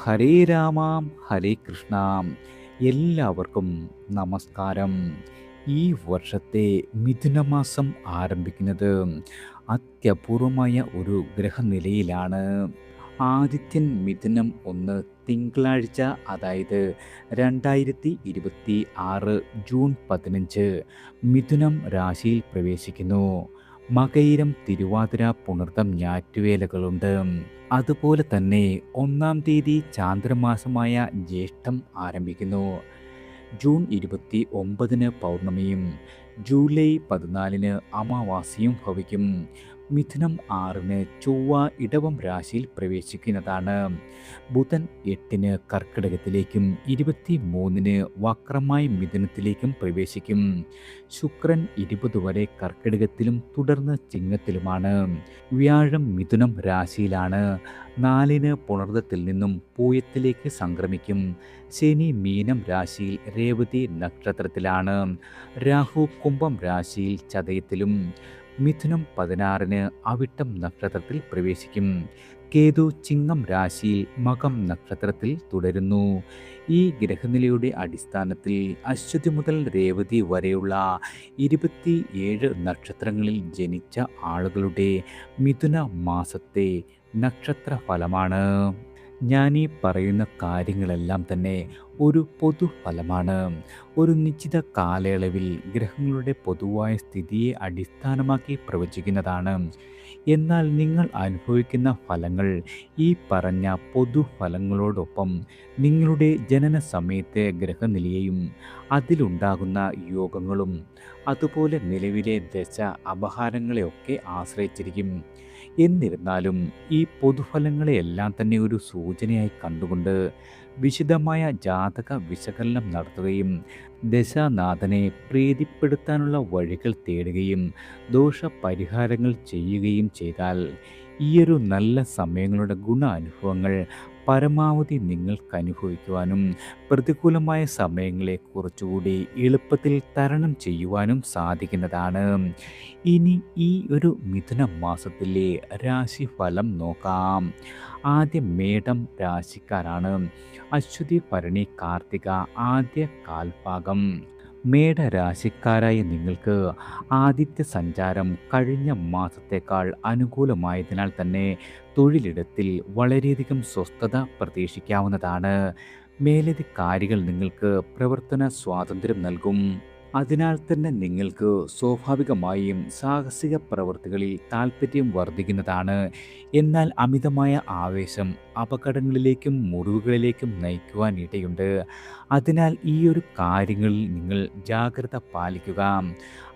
ഹരേ രാമ ഹരേ കൃഷ്ണ. എല്ലാവർക്കും നമസ്കാരം. ഈ വർഷത്തെ മിഥുനമാസം ആരംഭിക്കുന്നത് അത്യപൂർവമായ ഒരു ഗ്രഹനിലയിലാണ്. ആദിത്യൻ മിഥുനം 1 തിങ്കളാഴ്ച, അതായത് 2026 ജൂൺ 15 മിഥുനം രാശിയിൽ പ്രവേശിക്കുന്നു. മകയിരം, തിരുവാതിര, പുണർതം ഞാറ്റുവേലകളുണ്ട്. അതുപോലെ തന്നെ 1-ാം തീയതി ചാന്ദ്രമാസമായ ജ്യേഷ്ഠം ആരംഭിക്കുന്നു. June 29 പൗർണമിയും July 14 അമാവാസിയും ഭവിക്കും. മിഥുനം 6 ചൊവ്വ ഇടവം രാശിയിൽ പ്രവേശിക്കുന്നതാണ്. ബുധൻ 8 കർക്കിടകത്തിലേക്കും 23 വക്രമായി മിഥുനത്തിലേക്കും പ്രവേശിക്കും. ശുക്രൻ 20 വരെ കർക്കിടകത്തിലും തുടർന്ന് ചിങ്ങത്തിലുമാണ്. വ്യാഴം മിഥുനം രാശിയിലാണ്. 4 പുണർദത്തിൽ നിന്നും പൂയത്തിലേക്ക് സംക്രമിക്കും. ശനി മീനം രാശിയിൽ രേവതി നക്ഷത്രത്തിലാണ്. രാഹു കുംഭം രാശിയിൽ ചതയത്തിലും. മിഥുനം 16 അവിട്ടം നക്ഷത്രത്തിൽ പ്രവേശിക്കും. കേതു ചിങ്ങം രാശിയിൽ മകം നക്ഷത്രത്തിൽ തുടരുന്നു. ഈ ഗ്രഹനിലയുടെ അടിസ്ഥാനത്തിൽ അശ്വതി മുതൽ രേവതി വരെയുള്ള 27 നക്ഷത്രങ്ങളിൽ ജനിച്ച ആളുകളുടെ മിഥുന മാസത്തെ നക്ഷത്ര ഫലമാണ്. ഞാനീ പറയുന്ന കാര്യങ്ങളെല്ലാം തന്നെ ഒരു പൊതുഫലമാണ്. ഒരു നിശ്ചിത കാലയളവിൽ ഗ്രഹങ്ങളുടെ പൊതുവായ സ്ഥിതിയെ അടിസ്ഥാനമാക്കി പ്രവചിക്കുന്നതാണ്. എന്നാൽ നിങ്ങൾ അനുഭവിക്കുന്ന ഫലങ്ങൾ ഈ പറഞ്ഞ പൊതുഫലങ്ങളോടൊപ്പം നിങ്ങളുടെ ജനന സമയത്തെ ഗ്രഹനിലയെയും അതിലുണ്ടാകുന്ന യോഗങ്ങളും അതുപോലെ നിലവിലെ ദശ അപഹാരങ്ങളെയൊക്കെ ആശ്രയിച്ചിരിക്കും. എന്നിരുന്നാലും ഈ പൊതുഫലങ്ങളെയെല്ലാം തന്നെ ഒരു സൂചനയായി കണ്ടുകൊണ്ട് വിശദമായ ജാതക വിശകലനം നടത്തുകയും ദശാനാഥനെ പ്രീതിപ്പെടുത്താനുള്ള വഴികൾ തേടുകയും ദോഷപരിഹാരങ്ങൾ ചെയ്യുകയും ചെയ്താൽ ഈയൊരു നല്ല സമയങ്ങളുടെ ഗുണാനുഭവങ്ങൾ പരമാവധി നിങ്ങൾക്ക് അനുഭവിക്കുവാനും പ്രതികൂലമായ സമയങ്ങളെ കുറച്ചുകൂടി എളുപ്പത്തിൽ തരണം ചെയ്യുവാനും സാധിക്കുന്നതാണ്. ഇനി ഈ ഒരു മിഥുന മാസത്തിലെ രാശിഫലം നോക്കാം. ആദ്യം മേടം രാശിക്കാരാണ്. അശ്വതി ഭരണി കാർത്തിക ആദ്യ കാൽഭാഗം. മേടരാശിക്കാരായ നിങ്ങൾക്ക് ആദിത്യ സഞ്ചാരം കഴിഞ്ഞ മാസത്തേക്കാൾ അനുകൂലമായതിനാൽ തന്നെ തൊഴിലിടത്തിൽ വളരെയധികം സ്വസ്ഥത പ്രതീക്ഷിക്കാവുന്നതാണ്. മേലധികാരികൾ നിങ്ങൾക്ക് പ്രവർത്തന സ്വാതന്ത്ര്യം നൽകും. അതിനാൽ തന്നെ നിങ്ങൾക്ക് സ്വാഭാവികമായും സാഹസിക പ്രവൃത്തികളിൽ താല്പര്യം വർദ്ധിക്കുന്നതാണ്. എന്നാൽ അമിതമായ ആവേശം അപകടങ്ങളിലേക്കും മുറിവുകളിലേക്കും നയിക്കുവാൻ ഇടയുണ്ട്. അതിനാൽ ഈ ഒരു കാര്യങ്ങളിൽ നിങ്ങൾ ജാഗ്രത പാലിക്കുക.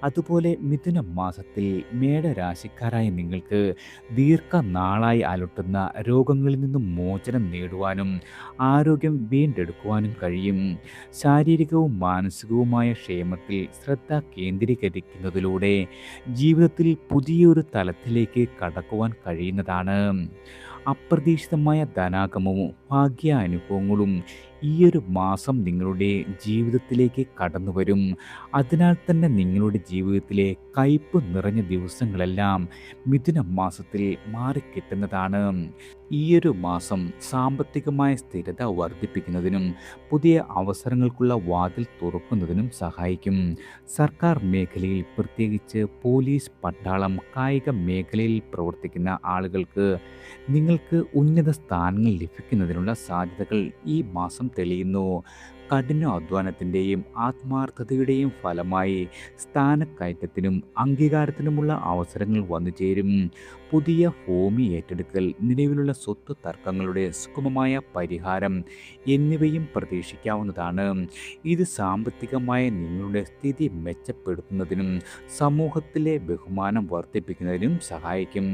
അതുപോലെ മിഥുന മാസത്തിൽ മേടരാശിക്കാരായ നിങ്ങൾക്ക് ദീർഘനാളായി അലട്ടുന്ന രോഗങ്ങളിൽ നിന്നും മോചനം നേടുവാനും ആരോഗ്യം വീണ്ടെടുക്കുവാനും കഴിയും. ശാരീരികവും മാനസികവുമായ ക്ഷേമത്തിൽ ശ്രദ്ധ കേന്ദ്രീകരിക്കുന്നതിലൂടെ ജീവിതത്തിൽ പുതിയൊരു തലത്തിലേക്ക് കടക്കുവാൻ കഴിയുന്നതാണ്. അപ്രതീക്ഷിതമായ ധനാഗമവും ഭാഗ്യാനുഭവങ്ങളും ഈയൊരു മാസം നിങ്ങളുടെ ജീവിതത്തിലേക്ക് കടന്നു വരും. അതിനാൽ തന്നെ നിങ്ങളുടെ ജീവിതത്തിലെ കയ്പ് നിറഞ്ഞ ദിവസങ്ങളെല്ലാം മിഥുന മാസത്തിൽ മാറിക്കിട്ടുന്നതാണ്. ഈയൊരു മാസം സാമ്പത്തികമായ സ്ഥിരത വർദ്ധിപ്പിക്കുന്നതിനും പുതിയ അവസരങ്ങൾക്കുള്ള വാതിൽ തുറക്കുന്നതിനും സഹായിക്കും. സർക്കാർ മേഖലയിൽ, പ്രത്യേകിച്ച് പോലീസ്, പട്ടാളം, കായിക മേഖലയിൽ പ്രവർത്തിക്കുന്ന ആളുകൾക്ക് നിങ്ങൾക്ക് ഉന്നത സ്ഥാനങ്ങൾ ലഭിക്കുന്നതിനുള്ള സാധ്യതകൾ ഈ മാസം തെളിയുന്നു. കഠിനാധ്വാനത്തിൻ്റെയും ആത്മാർത്ഥതയുടെയും ഫലമായി സ്ഥാനക്കയറ്റത്തിനും അംഗീകാരത്തിനുമുള്ള അവസരങ്ങൾ വന്നു ചേരും. പുതിയ ഭൂമി ഏറ്റെടുക്കൽ, നിലവിലുള്ള സ്വത്ത് തർക്കങ്ങളുടെ സുഗമമായ പരിഹാരം എന്നിവയും പ്രതീക്ഷിക്കാവുന്നതാണ്. ഇത് സാമ്പത്തികമായ നിങ്ങളുടെ സ്ഥിതി മെച്ചപ്പെടുത്തുന്നതിനും സമൂഹത്തിലെ ബഹുമാനം വർദ്ധിപ്പിക്കുന്നതിനും സഹായിക്കും.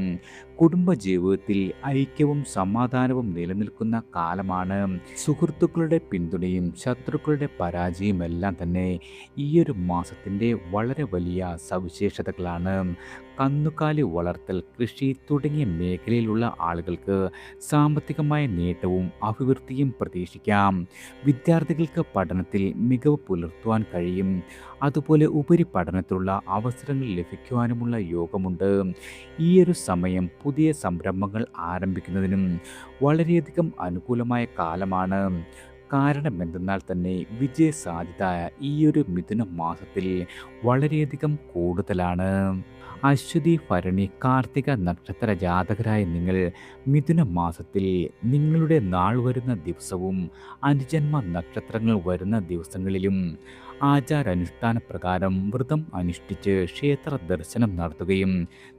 കുടുംബജീവിതത്തിൽ ഐക്യവും സമാധാനവും നിലനിൽക്കുന്ന കാലമാണ്. സുഹൃത്തുക്കളുടെ പിന്തുണയും ശത്രുക്കളുടെ പരാജയമെല്ലാം തന്നെ ഈയൊരു മാസത്തിൻ്റെ വളരെ വലിയ സവിശേഷതകളാണ്. കന്നുകാലി വളർത്തൽ, കൃഷി തുടങ്ങിയ മേഖലയിലുള്ള ആളുകൾക്ക് സാമ്പത്തികമായ നേട്ടവും അഭിവൃദ്ധിയും പ്രതീക്ഷിക്കാം. വിദ്യാർത്ഥികൾക്ക് പഠനത്തിൽ മികവ് പുലർത്തുവാൻ കഴിയും. അതുപോലെ ഉപരിപഠനത്തിലുള്ള അവസരങ്ങൾ ലഭിക്കുവാനുമുള്ള യോഗമുണ്ട്. ഈയൊരു സമയം പുതിയ സംരംഭങ്ങൾ ആരംഭിക്കുന്നതിനും വളരെയധികം അനുകൂലമായ കാലമാണ്. കാരണം എന്തെന്നാൽ തന്നെ വിജയസാധ്യത ഈയൊരു മിഥുന മാസത്തിൽ വളരെയധികം കൂടുതലാണ്. അശ്വതി, ഭരണി, കാർത്തിക നക്ഷത്ര ജാതകരായ നിങ്ങൾ മിഥുന മാസത്തിൽ നിങ്ങളുടെ നാൾ വരുന്ന ദിവസവും അനുജന്മ നക്ഷത്രങ്ങൾ വരുന്ന ദിവസങ്ങളിലും ആചാരാനുഷ്ഠാന പ്രകാരം വ്രതം അനുഷ്ഠിച്ച് ക്ഷേത്ര ദർശനം നടത്തുകയും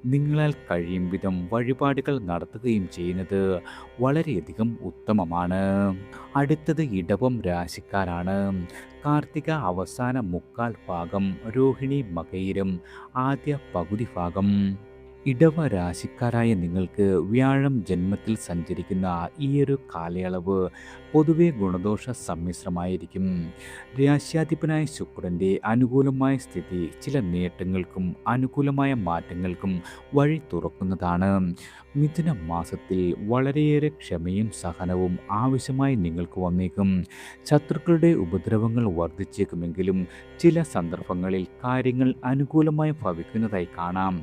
നിങ്ങളാൽ കഴിയും വിധം വഴിപാടുകൾ നടത്തുകയും ചെയ്യുന്നത് വളരെയധികം ഉത്തമമാണ്. അടുത്തത് ഇടവം രാശിക്കാരാണ്. കാർത്തിക അവസാന മുക്കാൽ ഭാഗം, രോഹിണി മകയിരം ആദ്യ പകുതി ഭാഗം. ഇടവ രാശിക്കാരായ നിങ്ങൾക്ക് വ്യാഴം ജന്മത്തിൽ സഞ്ചരിക്കുന്ന ഈയൊരു കാലയളവ് പൊതുവെ ഗുണദോഷ സമ്മിശ്രമായിരിക്കും. രാശ്യാധിപനായ ശുക്രൻ്റെ അനുകൂലമായ സ്ഥിതി ചില നേട്ടങ്ങൾക്കും അനുകൂലമായ മാറ്റങ്ങൾക്കും വഴി തുറക്കുന്നതാണ്. മിഥുന മാസത്തിൽ വളരെയേറെ ക്ഷമയും സഹനവും ആവശ്യമായി നിങ്ങൾക്ക് വന്നേക്കും. ശത്രുക്കളുടെ ഉപദ്രവങ്ങൾ വർദ്ധിച്ചേക്കുമെങ്കിലും ചില സന്ദർഭങ്ങളിൽ കാര്യങ്ങൾ അനുകൂലമായി ഭവിക്കുന്നതായി കാണാം.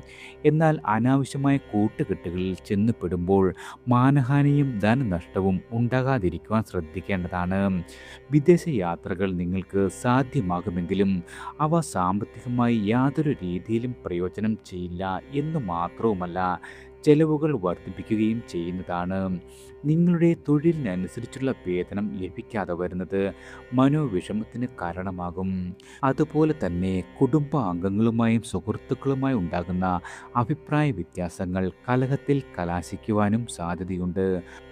എന്നാൽ അനാവശ്യമായ കൂട്ടുകെട്ടുകളിൽ ചെന്നുപെടുമ്പോൾ മാനഹാനിയും ധനനഷ്ടവും ഉണ്ടാകാതിരിക്കുവാൻ ശ്രദ്ധിക്കേണ്ടതാണ്. വിദേശ യാത്രകൾ നിങ്ങൾക്ക് സാധ്യമാകുമെങ്കിലും അവ സാമ്പത്തികമായി യാതൊരു രീതിയിലും പ്രയോജനം ചെയ്യില്ല എന്നു മാത്രവുമല്ല, ചെലവുകൾ വർദ്ധിപ്പിക്കുകയും ചെയ്യുന്നതാണ്. നിങ്ങളുടെ തൊഴിലിനനുസരിച്ചുള്ള വേതനം ലഭിക്കാതെ വരുന്നത് മനോവിഷമത്തിന് കാരണമാകും. അതുപോലെ തന്നെ കുടുംബ അംഗങ്ങളുമായും സുഹൃത്തുക്കളുമായി ഉണ്ടാകുന്ന അഭിപ്രായ വ്യത്യാസങ്ങൾ കലഹത്തിൽ കലാശിക്കുവാനും സാധ്യതയുണ്ട്.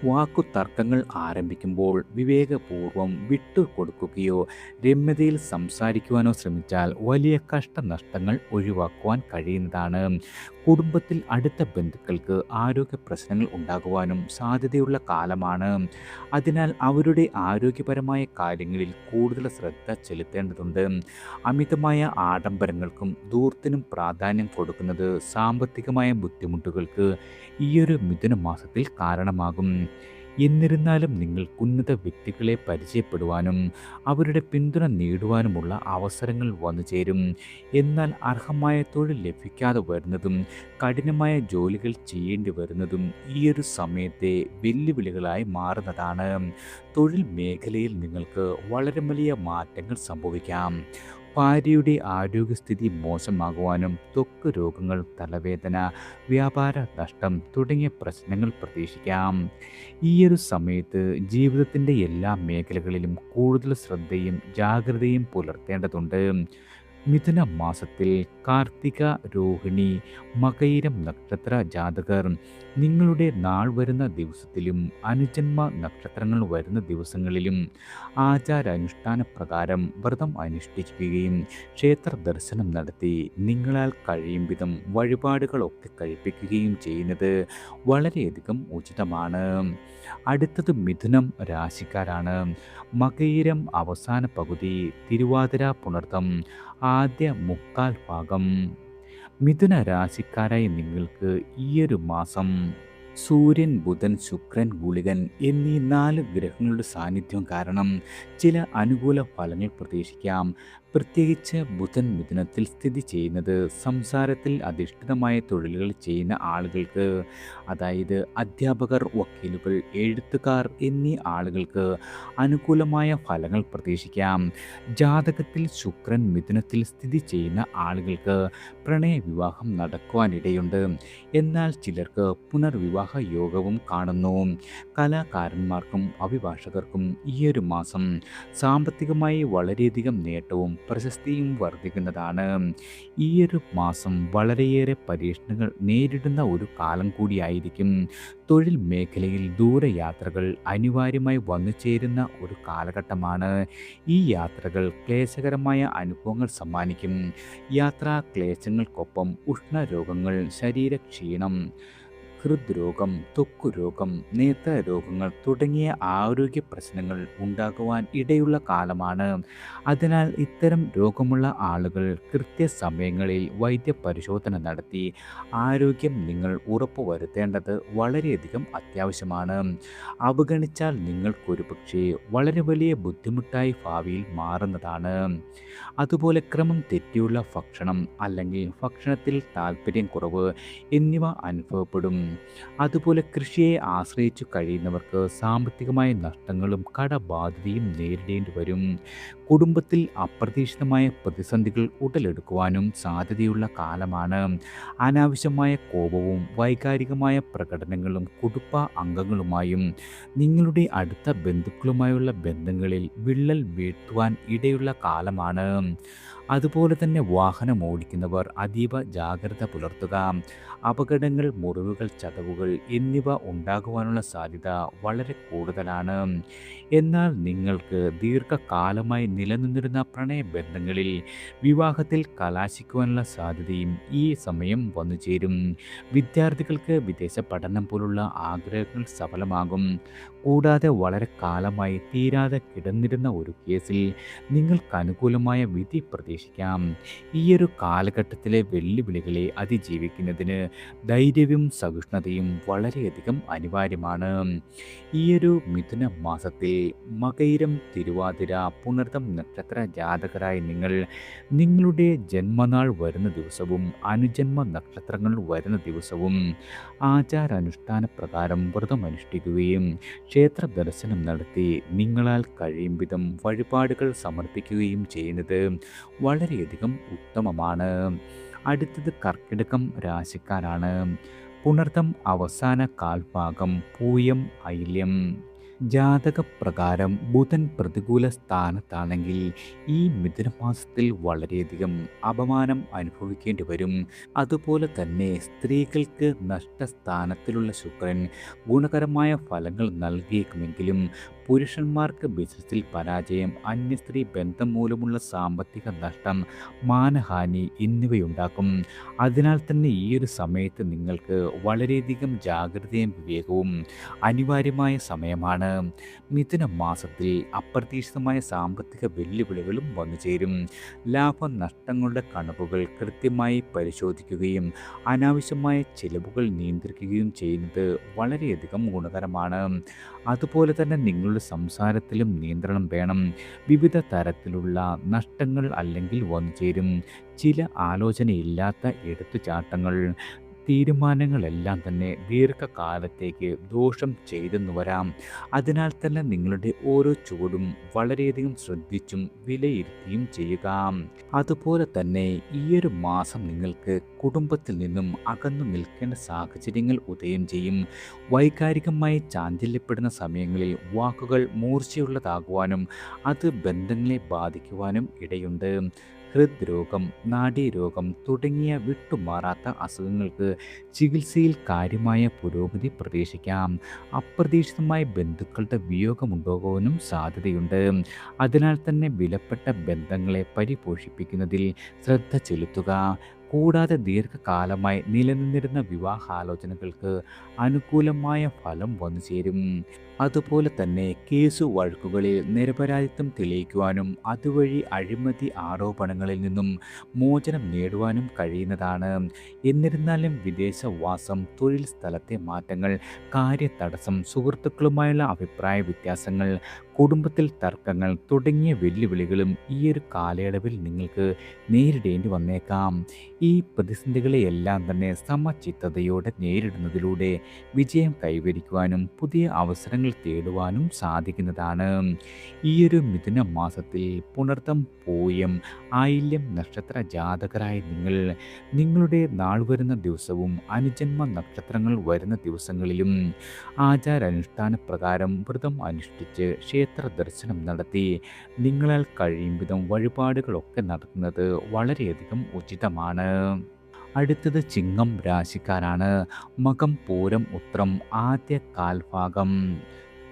വാക്കുതർക്കങ്ങൾ ആരംഭിക്കുമ്പോൾ വിവേകപൂർവം വിട്ടുകൊടുക്കുകയോ രമ്യതയിൽ സംസാരിക്കുവാനോ ശ്രമിച്ചാൽ വലിയ കഷ്ടനഷ്ടങ്ങൾ ഒഴിവാക്കുവാൻ കഴിയുന്നതാണ്. കുടുംബത്തിൽ അടുത്ത ബന്ധുക്കൾക്ക് ആരോഗ്യ പ്രശ്നങ്ങൾ ഉണ്ടാകുവാനും സാധ്യതയുള്ള കാലമാണ്. അതിനാൽ അവരുടെ ആരോഗ്യപരമായ കാര്യങ്ങളിൽ കൂടുതൽ ശ്രദ്ധ ചെലുത്തേണ്ടതുണ്ട്. അമിതമായ ആഡംബരങ്ങൾക്കും ധൂർത്തിനും പ്രാധാന്യം കൊടുക്കുന്നത് സാമ്പത്തികമായ ബുദ്ധിമുട്ടുകൾക്ക് ഈയൊരു മിഥുന മാസത്തിൽ കാരണമാകും. എന്നിരുന്നാലും നിങ്ങൾക്ക് ഉന്നത വ്യക്തികളെ പരിചയപ്പെടുവാനും അവരുടെ പിന്തുണ നേടുവാനുമുള്ള അവസരങ്ങൾ വന്നു ചേരും. എന്നാൽ അർഹമായ തൊഴിൽ ലഭിക്കാതെ വരുന്നതും കഠിനമായ ജോലികൾ ചെയ്യേണ്ടി വരുന്നതും ഈയൊരു സമയത്തെ വെല്ലുവിളികളായി മാറുന്നതാണ്. തൊഴിൽ മേഖലയിൽ നിങ്ങൾക്ക് വളരെ വലിയ മാറ്റങ്ങൾ സംഭവിക്കാം. ഭാര്യയുടെ ആരോഗ്യസ്ഥിതി മോശമാകുവാനും ത്വക്ക് രോഗങ്ങൾ, തലവേദന, വ്യാപാര നഷ്ടം തുടങ്ങിയ പ്രശ്നങ്ങൾ പ്രതീക്ഷിക്കാം. ഈയൊരു സമയത്ത് ജീവിതത്തിൻ്റെ എല്ലാ മേഖലകളിലും കൂടുതൽ ശ്രദ്ധയും ജാഗ്രതയും പുലർത്തേണ്ടതുണ്ട്. മിഥുന മാസത്തിൽ കാർത്തിക, രോഹിണി, മകയിരം നക്ഷത്ര ജാതകർ നിങ്ങളുടെ നാൾ വരുന്ന ദിവസത്തിലും അനുജന്മ നക്ഷത്രങ്ങൾ വരുന്ന ദിവസങ്ങളിലും ആചാരാനുഷ്ഠാന പ്രകാരം വ്രതം അനുഷ്ഠിക്കുകയും ക്ഷേത്ര ദർശനം നടത്തി നിങ്ങളാൽ കഴിയും വിധം വഴിപാടുകളൊക്കെ കഴിപ്പിക്കുകയും ചെയ്യുന്നത് വളരെയധികം ഉചിതമാണ്. അടുത്തത് മിഥുനം രാശിക്കാരാണ്. മകയിരം അവസാന പകുതി, തിരുവാതിര പുണർതം ആദ്യ മുക്കാൽ ഭാഗം. മിഥുന രാശിക്കാരായ നിങ്ങൾക്ക് ഈയൊരു മാസം സൂര്യൻ, ബുധൻ, ശുക്രൻ, ഗുളികൻ എന്നീ 4 ഗ്രഹങ്ങളുടെ സാന്നിധ്യം കാരണം ചില അനുകൂല ഫലങ്ങൾ പ്രതീക്ഷിക്കാം. പ്രത്യേകിച്ച് ബുധൻ മിഥുനത്തിൽ സ്ഥിതി ചെയ്യുന്നത് സംസാരത്തിൽ അധിഷ്ഠിതമായ തൊഴിലുകൾ ചെയ്യുന്ന ആളുകൾക്ക്, അതായത് അധ്യാപകർ, വക്കീലുകൾ, എഴുത്തുകാർ എന്നീ ആളുകൾക്ക് അനുകൂലമായ ഫലങ്ങൾ പ്രതീക്ഷിക്കാം. ജാതകത്തിൽ ശുക്രൻ മിഥുനത്തിൽ സ്ഥിതി ചെയ്യുന്ന ആളുകൾക്ക് പ്രണയവിവാഹം നടക്കുവാനിടയുണ്ട്. എന്നാൽ ചിലർക്ക് പുനർവിവാഹ യോഗവും കാണുന്നു. കലാകാരന്മാർക്കും അഭിഭാഷകർക്കും ഈയൊരു മാസം സാമ്പത്തികമായി വളരെയധികം നേട്ടവും പ്രശസ്തിയും വർദ്ധിക്കുന്നതാണ്. ഈയൊരു മാസം വളരെയേറെ പരീക്ഷണങ്ങൾ നേരിടുന്ന ഒരു കാലം കൂടിയായിരിക്കും. തൊഴിൽ മേഖലയിൽ ദൂരയാത്രകൾ അനിവാര്യമായി വന്നു ചേരുന്ന ഒരു കാലഘട്ടമാണ്. ഈ യാത്രകൾ ക്ലേശകരമായ അനുഭവങ്ങൾ സമ്മാനിക്കും. യാത്രാ ക്ലേശങ്ങൾക്കൊപ്പം ഉഷ്ണരോഗങ്ങൾ, ശരീരക്ഷീണം, ഹൃദ്രോഗം, ത്വക്കുരോഗം, നേത്രരോഗങ്ങൾ തുടങ്ങിയ ആരോഗ്യ പ്രശ്നങ്ങൾ ഉണ്ടാകുവാൻ ഇടയുള്ള കാലമാണ്. അതിനാൽ ഇത്തരം രോഗമുള്ള ആളുകൾ കൃത്യസമയങ്ങളിൽ വൈദ്യപരിശോധന നടത്തി ആരോഗ്യം നിങ്ങൾ ഉറപ്പുവരുത്തേണ്ടത് വളരെയധികം അത്യാവശ്യമാണ്. അവഗണിച്ചാൽ നിങ്ങൾക്കൊരുപക്ഷേ വളരെ വലിയ ബുദ്ധിമുട്ടായി ഭാവിയിൽ മാറുന്നതാണ്. അതുപോലെ ക്രമം തെറ്റിയുള്ള ഭക്ഷണം അല്ലെങ്കിൽ ഭക്ഷണത്തിൽ താല്പര്യം കുറവ് എന്നിവ അനുഭവപ്പെടും. അതുപോലെ കൃഷിയെ ആശ്രയിച്ചു കഴിയുന്നവർക്ക് സാമ്പത്തികമായ നഷ്ടങ്ങളും കടബാധ്യതയും നേരിടേണ്ടി വരും. കുടുംബത്തിൽ അപ്രതീക്ഷിതമായ പ്രതിസന്ധികൾ ഉടലെടുക്കുവാനും സാധ്യതയുള്ള കാലമാണ്. അനാവശ്യമായ കോപവും വൈകാരികമായ പ്രകടനങ്ങളും കുടുംബ അംഗങ്ങളുമായും നിങ്ങളുടെ അടുത്ത ബന്ധുക്കളുമായുള്ള ബന്ധങ്ങളിൽ വിള്ളൽ വീഴ്ത്തുവാൻ ഇടയുള്ള കാലമാണ്. അതുപോലെ തന്നെ വാഹനം ഓടിക്കുന്നവർ അതീവ ജാഗ്രത പുലർത്തുക. അപകടങ്ങൾ, മുറിവുകൾ, ചതവുകൾ എന്നിവ ഉണ്ടാകുവാനുള്ള സാധ്യത വളരെ കൂടുതലാണ്. എന്നാൽ നിങ്ങൾക്ക് ദീർഘകാലമായി നിലനിന്നിരുന്ന പ്രണയബന്ധങ്ങളിൽ വിവാഹത്തിൽ കലാശിക്കുവാനുള്ള സാധ്യതയും ഈ സമയം വന്നു ചേരും. വിദ്യാർത്ഥികൾക്ക് വിദേശ പഠനം പോലുള്ള ആഗ്രഹങ്ങൾ സഫലമാകും. കൂടാതെ വളരെ കാലമായി തീരാതെ കിടന്നിരുന്ന ഒരു കേസിൽ നിങ്ങൾക്ക് അനുകൂലമായ വിധി പ്രതീക്ഷിക്കാം. ഈയൊരു കാലഘട്ടത്തിലെ വെല്ലുവിളികളെ അതിജീവിക്കുന്നതിന് ധൈര്യവും സഹിഷ്ണുതയും വളരെയധികം അനിവാര്യമാണ്. ഈയൊരു മിഥുന മാസത്തിൽ മകയിരം, തിരുവാതിര, പുണർതം നക്ഷത്ര ജാതകരായ നിങ്ങളുടെ ജന്മനാൾ വരുന്ന ദിവസവും അനുജന്മ നക്ഷത്രങ്ങൾ വരുന്ന ദിവസവും ആചാരാനുഷ്ഠാന പ്രകാരം വ്രതം അനുഷ്ഠിക്കുകയും ക്ഷേത്ര ദർശനം നടത്തി നിങ്ങളാൽ കഴിയും വിധം വഴിപാടുകൾ സമർപ്പിക്കുകയും ചെയ്യുന്നത് വളരെയധികം ഉത്തമമാണ്. അടുത്തത് കർക്കിടകം രാശിക്കാരാണ്. പുണർതം അവസാന കാൽഭാഗം, പൂയം, ഐല്യം. ജാതകപ്രകാരം ബുധൻ പ്രതികൂല സ്ഥാനത്താണെങ്കിൽ ഈ മിഥുനമാസത്തിൽ വളരെയധികം അപമാനം അനുഭവിക്കേണ്ടി വരും. അതുപോലെ തന്നെ സ്ത്രീകൾക്ക് നഷ്ടസ്ഥാനത്തിലുള്ള ശുക്രൻ ഗുണകരമായ ഫലങ്ങൾ നൽകിയേക്കുമെങ്കിലും പുരുഷന്മാർക്ക് ബിസിനസ്സിൽ പരാജയം, അന്യസ്ത്രീ ബന്ധം മൂലമുള്ള സാമ്പത്തിക നഷ്ടം, മാനഹാനി എന്നിവയുണ്ടാക്കും. അതിനാൽ തന്നെ ഈ ഒരു സമയത്ത് നിങ്ങൾക്ക് വളരെയധികം ജാഗ്രതയും വിവേകവും അനിവാര്യമായ സമയമാണ്. മിഥുന മാസത്തിൽ അപ്രതീക്ഷിതമായ സാമ്പത്തിക വെല്ലുവിളികളും വന്നുചേരും. ലാഭനഷ്ടങ്ങളുടെ കണക്കുകൾ കൃത്യമായി പരിശോധിക്കുകയും അനാവശ്യമായ ചിലവുകൾ നിയന്ത്രിക്കുകയും ചെയ്യുന്നത് വളരെയധികം ഗുണകരമാണ്. അതുപോലെ തന്നെ നിങ്ങളുടെ സംസാരത്തിലും നിയന്ത്രണം വേണം. വിവിധ തരത്തിലുള്ള നഷ്ടങ്ങൾ അല്ലെങ്കിൽ വന്നുചേരും. ചില ആലോചനയില്ലാത്ത എടുത്തുചാട്ടങ്ങൾ, തീരുമാനങ്ങളെല്ലാം തന്നെ ദീർഘകാലത്തേക്ക് ദോഷം ചെയ്തെന്നു വരാം. അതിനാൽ തന്നെ നിങ്ങളുടെ ഓരോ ചുവടും വളരെയധികം ശ്രദ്ധിച്ചും വിലയിരുത്തിയും ചെയ്യുക. അതുപോലെ തന്നെ ഈയൊരു മാസം നിങ്ങൾക്ക് കുടുംബത്തിൽ നിന്നും അകന്നു നിൽക്കേണ്ട സാഹചര്യങ്ങൾ ഉദയം ചെയ്യും. വൈകാരികമായി ചാഞ്ചല്യപ്പെടുന്ന സമയങ്ങളിൽ വാക്കുകൾ മൂർച്ചയുള്ളതാകുവാനും അത് ബന്ധങ്ങളെ ബാധിക്കുവാനും ഇടയുണ്ട്. ഹൃദ്രോഗം, നാഡീരോഗം തുടങ്ങിയ വിട്ടുമാറാത്ത അസുഖങ്ങൾക്ക് ചികിത്സയിൽ കാര്യമായ പുരോഗതി പ്രതീക്ഷിക്കാം. അപ്രതീക്ഷിതമായ ബന്ധുക്കളുടെ വിയോഗമുണ്ടാകുവാനും സാധ്യതയുണ്ട്. അതിനാൽ തന്നെ വിലപ്പെട്ട ബന്ധങ്ങളെ പരിപോഷിപ്പിക്കുന്നതിൽ ശ്രദ്ധ ചെലുത്തുക. കൂടാതെ ദീർഘകാലമായി നിലനിന്നിരുന്ന വിവാഹാലോചനകൾക്ക് അനുകൂലമായ ഫലം വന്നു ചേരും. അതുപോലെ തന്നെ കേസു വഴക്കുകളിൽ നിരപരാധിത്വം തെളിയിക്കുവാനും അതുവഴി അഴിമതി ആരോപണങ്ങളിൽ നിന്നും മോചനം നേടുവാനും കഴിയുന്നതാണ്. എന്നിരുന്നാലും വിദേശവാസം, തൊഴിൽ സ്ഥലത്തെ മാറ്റങ്ങൾ, കാര്യതടസ്സം, സുഹൃത്തുക്കളുമായുള്ള അഭിപ്രായ വ്യത്യാസങ്ങൾ, കുടുംബത്തിൽ തർക്കങ്ങൾ തുടങ്ങിയ വെല്ലുവിളികളും ഈ ഒരു കാലയളവിൽ നിങ്ങൾക്ക് നേരിടേണ്ടി വന്നേക്കാം. ഈ പ്രതിസന്ധികളെയെല്ലാം തന്നെ സമചിത്തതയോടെ നേരിടുന്നതിലൂടെ വിജയം കൈവരിക്കുവാനും പുതിയ അവസരങ്ങൾ തേടുവാനും സാധിക്കുന്നതാണ്. ഈയൊരു മിഥുന മാസത്തിൽ പുണർതം, പൂയം, ആയില്യം നക്ഷത്ര ജാതകരായ നിങ്ങളുടെ നാൾ വരുന്ന ദിവസവും അനുജന്മ നക്ഷത്രങ്ങൾ വരുന്ന ദിവസങ്ങളിലും ആചാരാനുഷ്ഠാന പ്രകാരം വ്രതം അനുഷ്ഠിച്ച് ക്ഷേത്ര ദർശനം നടത്തി നിങ്ങളാൽ കഴിയും വിധം വഴിപാടുകളൊക്കെ നടത്തുന്നത് വളരെയധികം ഉചിതമാണ്. അടുത്തത് ചിങ്ങം രാശിക്കാരാണ്. മകം, പൂരം, ഉത്രം ആദ്യ കാൽഭാഗം.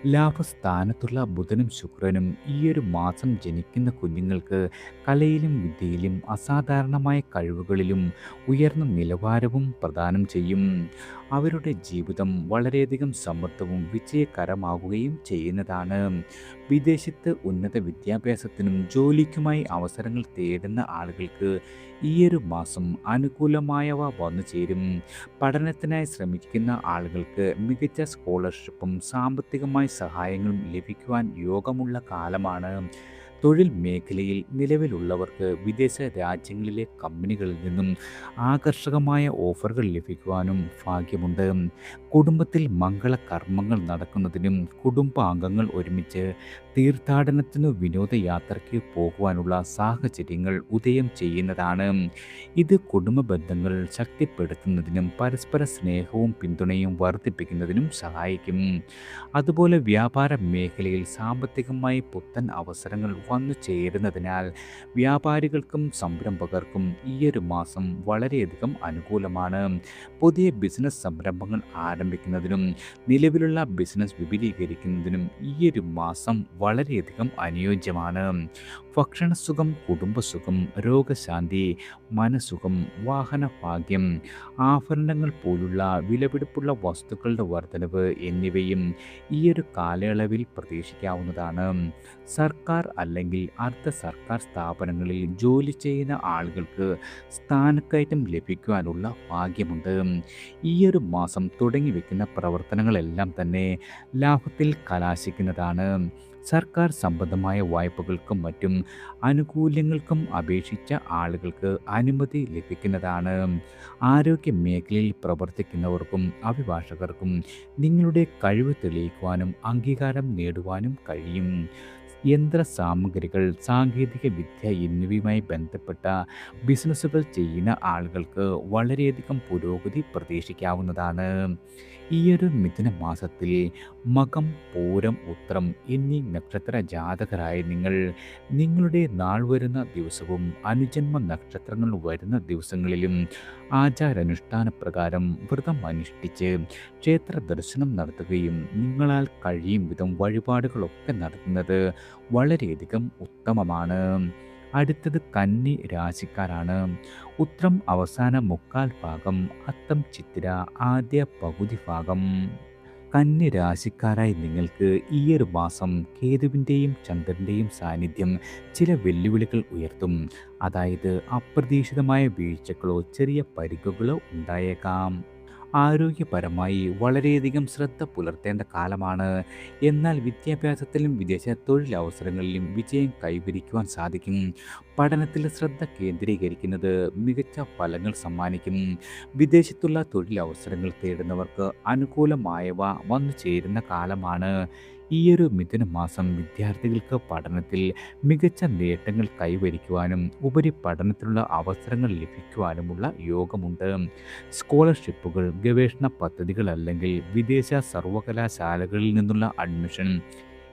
ലാഭസ്ഥാനത്തുള്ള ബുധനും ശുക്രനും ഈയൊരു മാസം ജനിക്കുന്ന കുഞ്ഞുങ്ങൾക്ക് കലയിലും വിദ്യയിലും അസാധാരണമായ കഴിവുകളിലും ഉയർന്ന നിലവാരവും പ്രദാനം ചെയ്യും. അവരുടെ ജീവിതം വളരെയധികം സമൃദ്ധവും വിജയകരമാവുകയും ചെയ്യുന്നതാണ്. വിദേശത്ത് ഉന്നത വിദ്യാഭ്യാസത്തിനും ജോലിക്കുമായി അവസരങ്ങൾ തേടുന്ന ആളുകൾക്ക് ഈയൊരു മാസം അനുകൂലമായവ വന്നു ചേരും. പഠനത്തിനായി ശ്രമിക്കുന്ന ആളുകൾക്ക് മികച്ച സ്കോളർഷിപ്പും സാമ്പത്തികമായ സഹായങ്ങളും ലഭിക്കുവാൻ യോഗമുള്ള കാലമാണ്. തൊഴിൽ മേഖലയിൽ നിലവിലുള്ളവർക്ക് വിദേശ രാജ്യങ്ങളിലെ കമ്പനികളിൽ നിന്നും ആകർഷകമായ ഓഫറുകൾ ലഭിക്കുവാനും ഭാഗ്യമുണ്ട്. കുടുംബത്തിൽ മംഗളകർമ്മങ്ങൾ നടക്കുന്നതിനും കുടുംബാംഗങ്ങൾ ഒരുമിച്ച് തീർത്ഥാടനത്തിനു വിനോദയാത്രയ്ക്ക് പോകുവാനുള്ള സാഹചര്യങ്ങൾ ഉദയം ചെയ്യുന്നതാണ്. ഇത് കുടുംബ ബന്ധങ്ങൾ ശക്തിപ്പെടുത്തുന്നതിനും പരസ്പര സ്നേഹവും പിന്തുണയും വർദ്ധിപ്പിക്കുന്നതിനും സഹായിക്കും. അതുപോലെ വ്യാപാര മേഖലയിൽ സാമ്പത്തികമായി പുത്തൻ അവസരങ്ങൾ വന്നു ചേരുന്നതിനാൽ വ്യാപാരികൾക്കും സംരംഭകർക്കും ഈയൊരു മാസം വളരെയധികം അനുകൂലമാണ്. പുതിയ ബിസിനസ് സംരംഭങ്ങൾ ആരംഭിക്കുന്നതിനും നിലവിലുള്ള ബിസിനസ് വിപുലീകരിക്കുന്നതിനും ഈയൊരു മാസം വളരെയധികം അനുയോജ്യമാണ്. ഭക്ഷണസുഖം, കുടുംബസുഖം, രോഗശാന്തി, മനസുഖം, വാഹനഭാഗ്യം, ആഭരണങ്ങൾ പോലുള്ള വിലപിടിപ്പുള്ള വസ്തുക്കളുടെ വർധനവ് എന്നിവയും ഈയൊരു കാലയളവിൽ പ്രതീക്ഷിക്കാവുന്നതാണ്. സർക്കാർ അല്ലെങ്കിൽ അർദ്ധ സർക്കാർ സ്ഥാപനങ്ങളിൽ ജോലി ചെയ്യുന്ന ആളുകൾക്ക് സ്ഥാനക്കയറ്റം ലഭിക്കുവാനുള്ള ഭാഗ്യമുണ്ട്. ഈയൊരു മാസം തുടങ്ങി വയ്ക്കുന്ന പ്രവർത്തനങ്ങളെല്ലാം തന്നെ ലാഭത്തിൽ കലാശിക്കുന്നതാണ്. സർക്കാർ സംബന്ധമായ വായ്പകൾക്കും മറ്റും ആനുകൂല്യങ്ങൾക്കും അപേക്ഷിച്ച ആളുകൾക്ക് അനുമതി ലഭിക്കുന്നതാണ്. ആരോഗ്യ മേഖലയിൽ പ്രവർത്തിക്കുന്നവർക്കും അഭിഭാഷകർക്കും നിങ്ങളുടെ കഴിവ് തെളിയിക്കുവാനും അംഗീകാരം നേടുവാനും കഴിയും. യന്ത്ര സാമഗ്രികൾ, സാങ്കേതിക വിദ്യ എന്നിവയുമായി ബന്ധപ്പെട്ട ബിസിനസ്സുകൾ ചെയ്യുന്ന ആളുകൾക്ക് വളരെയധികം പുരോഗതി പ്രതീക്ഷിക്കാവുന്നതാണ്. ഈയൊരു മിഥുന മാസത്തിൽ മകം, പൂരം, ഉത്രം എന്നീ നക്ഷത്ര ജാതകരായ നിങ്ങളുടെ നാൾ വരുന്ന ദിവസവും അനുജന്മ നക്ഷത്രങ്ങൾ വരുന്ന ദിവസങ്ങളിലും ആചാരാനുഷ്ഠാന പ്രകാരം വ്രതം അനുഷ്ഠിച്ച് ക്ഷേത്ര ദർശനം നടത്തുകയും നിങ്ങളാൽ കഴിയും വിധം വഴിപാടുകളൊക്കെ നടത്തുന്നത് വളരെയധികം ഉത്തമമാണ്. അടുത്തത് കന്നി രാശിക്കാരാണ്. ഉത്രം അവസാന മുക്കാൽ ഭാഗം, അത്തം ചിത്തിര ആദ്യ പകുതി ഭാഗം. കന്നി രാശിക്കാരായി നിങ്ങൾക്ക് ഈയൊരു മാസം കേതുവിൻ്റെയും ചന്ദ്രൻ്റെയും സാന്നിധ്യം ചില വെല്ലുവിളികൾ ഉയർത്തും. അതായത് അപ്രതീക്ഷിതമായ വീഴ്ചകളോ ചെറിയ പരിക്കുകളോ ഉണ്ടായേക്കാം. ആരോഗ്യപരമായി വളരെയധികം ശ്രദ്ധ പുലർത്തേണ്ട കാലമാണ്. എന്നാൽ വിദ്യാഭ്യാസത്തിലും വിദേശ തൊഴിലവസരങ്ങളിലും വിജയം കൈവരിക്കുവാൻ സാധിക്കും. പഠനത്തിൽ ശ്രദ്ധ കേന്ദ്രീകരിക്കുന്നത് മികച്ച ഫലങ്ങൾ സമ്മാനിക്കും. വിദേശത്തുള്ള തൊഴിലവസരങ്ങൾ തേടുന്നവർക്ക് അനുകൂലമായവ വന്നു ചേരുന്ന കാലമാണ്. ഈയൊരു മിഥുന മാസം വിദ്യാർത്ഥികൾക്ക് പഠനത്തിൽ മികച്ച നേട്ടങ്ങൾ കൈവരിക്കുവാനും ഉപരിപഠനത്തിനുള്ള അവസരങ്ങൾ ലഭിക്കുവാനുമുള്ള യോഗമുണ്ട്. സ്കോളർഷിപ്പുകൾ, ഗവേഷണ പദ്ധതികൾ അല്ലെങ്കിൽ വിദേശ സർവകലാശാലകളിൽ നിന്നുള്ള അഡ്മിഷൻ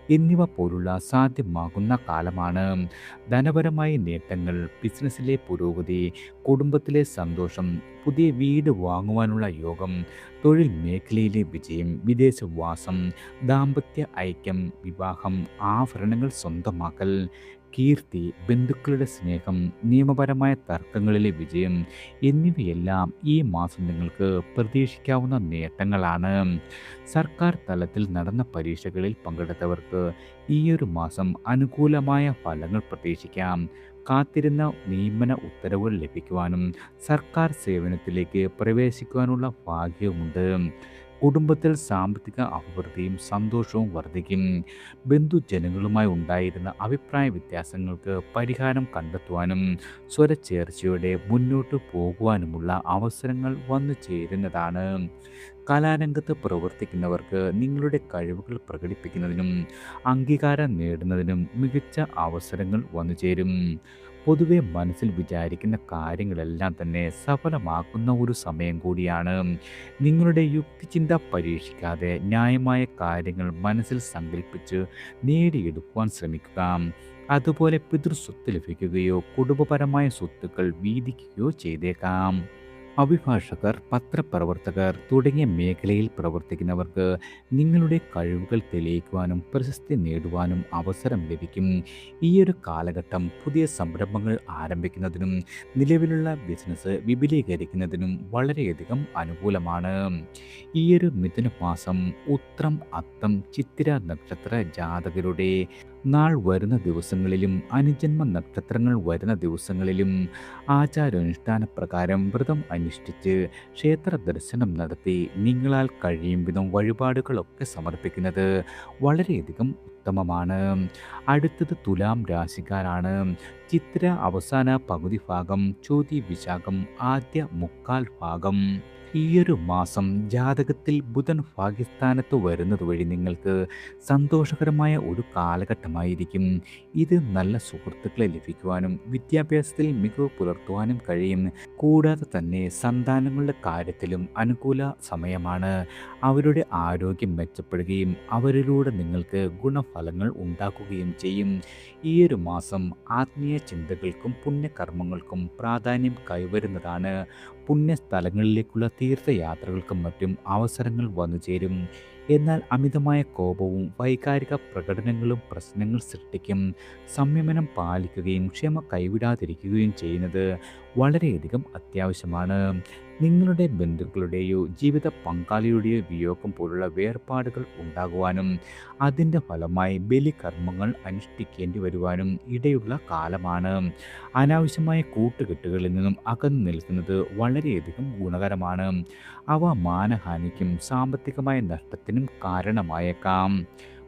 എന്നിവ പോലുള്ള സാധ്യമാകുന്ന കാലമാണ്. ധനപരമായ നേട്ടങ്ങൾ, ബിസിനസ്സിലെ പുരോഗതി, കുടുംബത്തിലെ സന്തോഷം, പുതിയ വീട് വാങ്ങുവാനുള്ള യോഗം, തൊഴിൽ മേഖലയിലെ വിജയം, വിദേശവാസം, ദാമ്പത്യ ഐക്യം, വിവാഹം, ആഭരണങ്ങൾ സ്വന്തമാക്കൽ, കീർത്തി, ബന്ധുക്കളുടെ സ്നേഹം, നിയമപരമായ തർക്കങ്ങളിലെ വിജയം എന്നിവയെല്ലാം ഈ മാസം നിങ്ങൾക്ക് പ്രതീക്ഷിക്കാവുന്ന നേട്ടങ്ങളാണ്. സർക്കാർ തലത്തിൽ നടന്ന പരീക്ഷകളിൽ പങ്കെടുത്തവർക്ക് ഈയൊരു മാസം അനുകൂലമായ ഫലങ്ങൾ പ്രതീക്ഷിക്കാം. കാത്തിരുന്ന നിയമന ഉത്തരവുകൾ ലഭിക്കുവാനും സർക്കാർ സേവനത്തിലേക്ക് പ്രവേശിക്കുവാനുള്ള ഭാഗ്യവുമുണ്ട്. കുടുംബത്തിൽ സാമ്പത്തിക അഭിവൃദ്ധിയും സന്തോഷവും വർദ്ധിക്കും. ബന്ധുജനങ്ങളുമായി ഉണ്ടായിരുന്ന അഭിപ്രായ വ്യത്യാസങ്ങൾക്ക് പരിഹാരം കണ്ടെത്തുവാനും സ്വരച്ചേർച്ചയോടെ മുന്നോട്ട് പോകുവാനുമുള്ള അവസരങ്ങൾ വന്നു ചേരുന്നതാണ്. കലാരംഗത്ത് പ്രവർത്തിക്കുന്നവർക്ക് നിങ്ങളുടെ കഴിവുകൾ പ്രകടിപ്പിക്കുന്നതിനും അംഗീകാരം നേടുന്നതിനും മികച്ച അവസരങ്ങൾ വന്നു ചേരും. പൊതുവെ മനസ്സിൽ വിചാരിക്കുന്ന കാര്യങ്ങളെല്ലാം തന്നെ സഫലമാക്കുന്ന ഒരു സമയം കൂടിയാണ്. നിങ്ങളുടെ യുക്തിചിന്ത പരീക്ഷിക്കാതെ ന്യായമായ കാര്യങ്ങൾ മനസ്സിൽ സങ്കല്പിച്ച് നേടിയെടുക്കുവാൻ ശ്രമിക്കുക. അതുപോലെ പിതൃസ്വത്ത് ലഭിക്കുകയോ കുടുംബപരമായ സ്വത്തുക്കൾ വീതിക്കുകയോ ചെയ്തേക്കാം. അഭിഭാഷകർ, പത്രപ്രവർത്തകർ തുടങ്ങിയ മേഖലയിൽ പ്രവർത്തിക്കുന്നവർക്ക് നിങ്ങളുടെ കഴിവുകൾ തെളിയിക്കുവാനും പ്രശസ്തി നേടുവാനും അവസരം ലഭിക്കും. ഈയൊരു കാലഘട്ടം പുതിയ സംരംഭങ്ങൾ ആരംഭിക്കുന്നതിനും നിലവിലുള്ള ബിസിനസ് വിപുലീകരിക്കുന്നതിനും വളരെയധികം അനുകൂലമാണ്. ഈയൊരു മിഥുന മാസം ഉത്രം, അത്തം, ചിത്തിര നക്ഷത്ര ജാതകരുടെ നാൾ വരുന്ന ദിവസങ്ങളിലും അനുജന്മ നക്ഷത്രങ്ങൾ വരുന്ന ദിവസങ്ങളിലും ആചാരാനുഷ്ഠാന പ്രകാരം വ്രതം അനുഷ്ഠിച്ച് ക്ഷേത്ര ദർശനം നടത്തി നിങ്ങളാൽ കഴിയും വിധം വഴിപാടുകളൊക്കെ സമർപ്പിക്കുന്നത് വളരെയധികം ഉത്തമമാണ്. അടുത്തത് തുലാം രാശിക്കാരാണ്. ചിത്ര അവസാന പകുതി ഭാഗം, ചോതി വിശാഖം ആദ്യ മുക്കാൽ ഭാഗം. ഈയൊരു മാസം ജാതകത്തിൽ ബുധൻ ഭാഗ്യസ്ഥാനത്ത് വരുന്നത് വഴി നിങ്ങൾക്ക് സന്തോഷകരമായ ഒരു കാലഘട്ടമായിരിക്കും. ഇത് നല്ല സുഹൃത്തുക്കളെ ലഭിക്കുവാനും വിദ്യാഭ്യാസത്തിൽ മികവ് പുലർത്തുവാനും കഴിയും. കൂടാതെ തന്നെ സന്താനങ്ങളുടെ കാര്യത്തിലും അനുകൂല സമയമാണ്. അവരുടെ ആരോഗ്യം മെച്ചപ്പെടുകയും അവരിലൂടെ നിങ്ങൾക്ക് ഗുണഫലങ്ങൾ ഉണ്ടാക്കുകയും ചെയ്യും. ഈയൊരു മാസം ആത്മീയ ചിന്തകൾക്കും പുണ്യകർമ്മങ്ങൾക്കും പ്രാധാന്യം കൈവരുന്നതാണ്. പുണ്യസ്ഥലങ്ങളിലേക്കുള്ള തീർത്ഥയാത്രകൾക്കും മറ്റും അവസരങ്ങൾ വന്നു ചേരും. എന്നാൽ അമിതമായ കോപവും വൈകാരിക പ്രകടനങ്ങളും പ്രശ്നങ്ങൾ സൃഷ്ടിക്കും. സംയമനം പാലിക്കുകയും ക്ഷമ കൈവിടാതിരിക്കുകയും ചെയ്യുന്നത് വളരെയധികം അത്യാവശ്യമാണ്. നിങ്ങളുടെ ബന്ധുക്കളുടെയോ ജീവിത പങ്കാളിയുടെയോ വിയോഗം പോലുള്ള വേർപാടുകൾ ഉണ്ടാകുവാനും അതിൻ്റെ ഫലമായി ബലികർമ്മങ്ങൾ അനുഷ്ഠിക്കേണ്ടി വരുവാനും ഇടയുള്ള കാലമാണ്. അനാവശ്യമായ കൂട്ടുകെട്ടുകളിൽ നിന്നും അകന്നു നിൽക്കുന്നത് വളരെയധികം ഗുണകരമാണ്. അവ മാനഹാനിക്കും സാമ്പത്തികമായ നഷ്ടത്തിനും കാരണമായേക്കാം.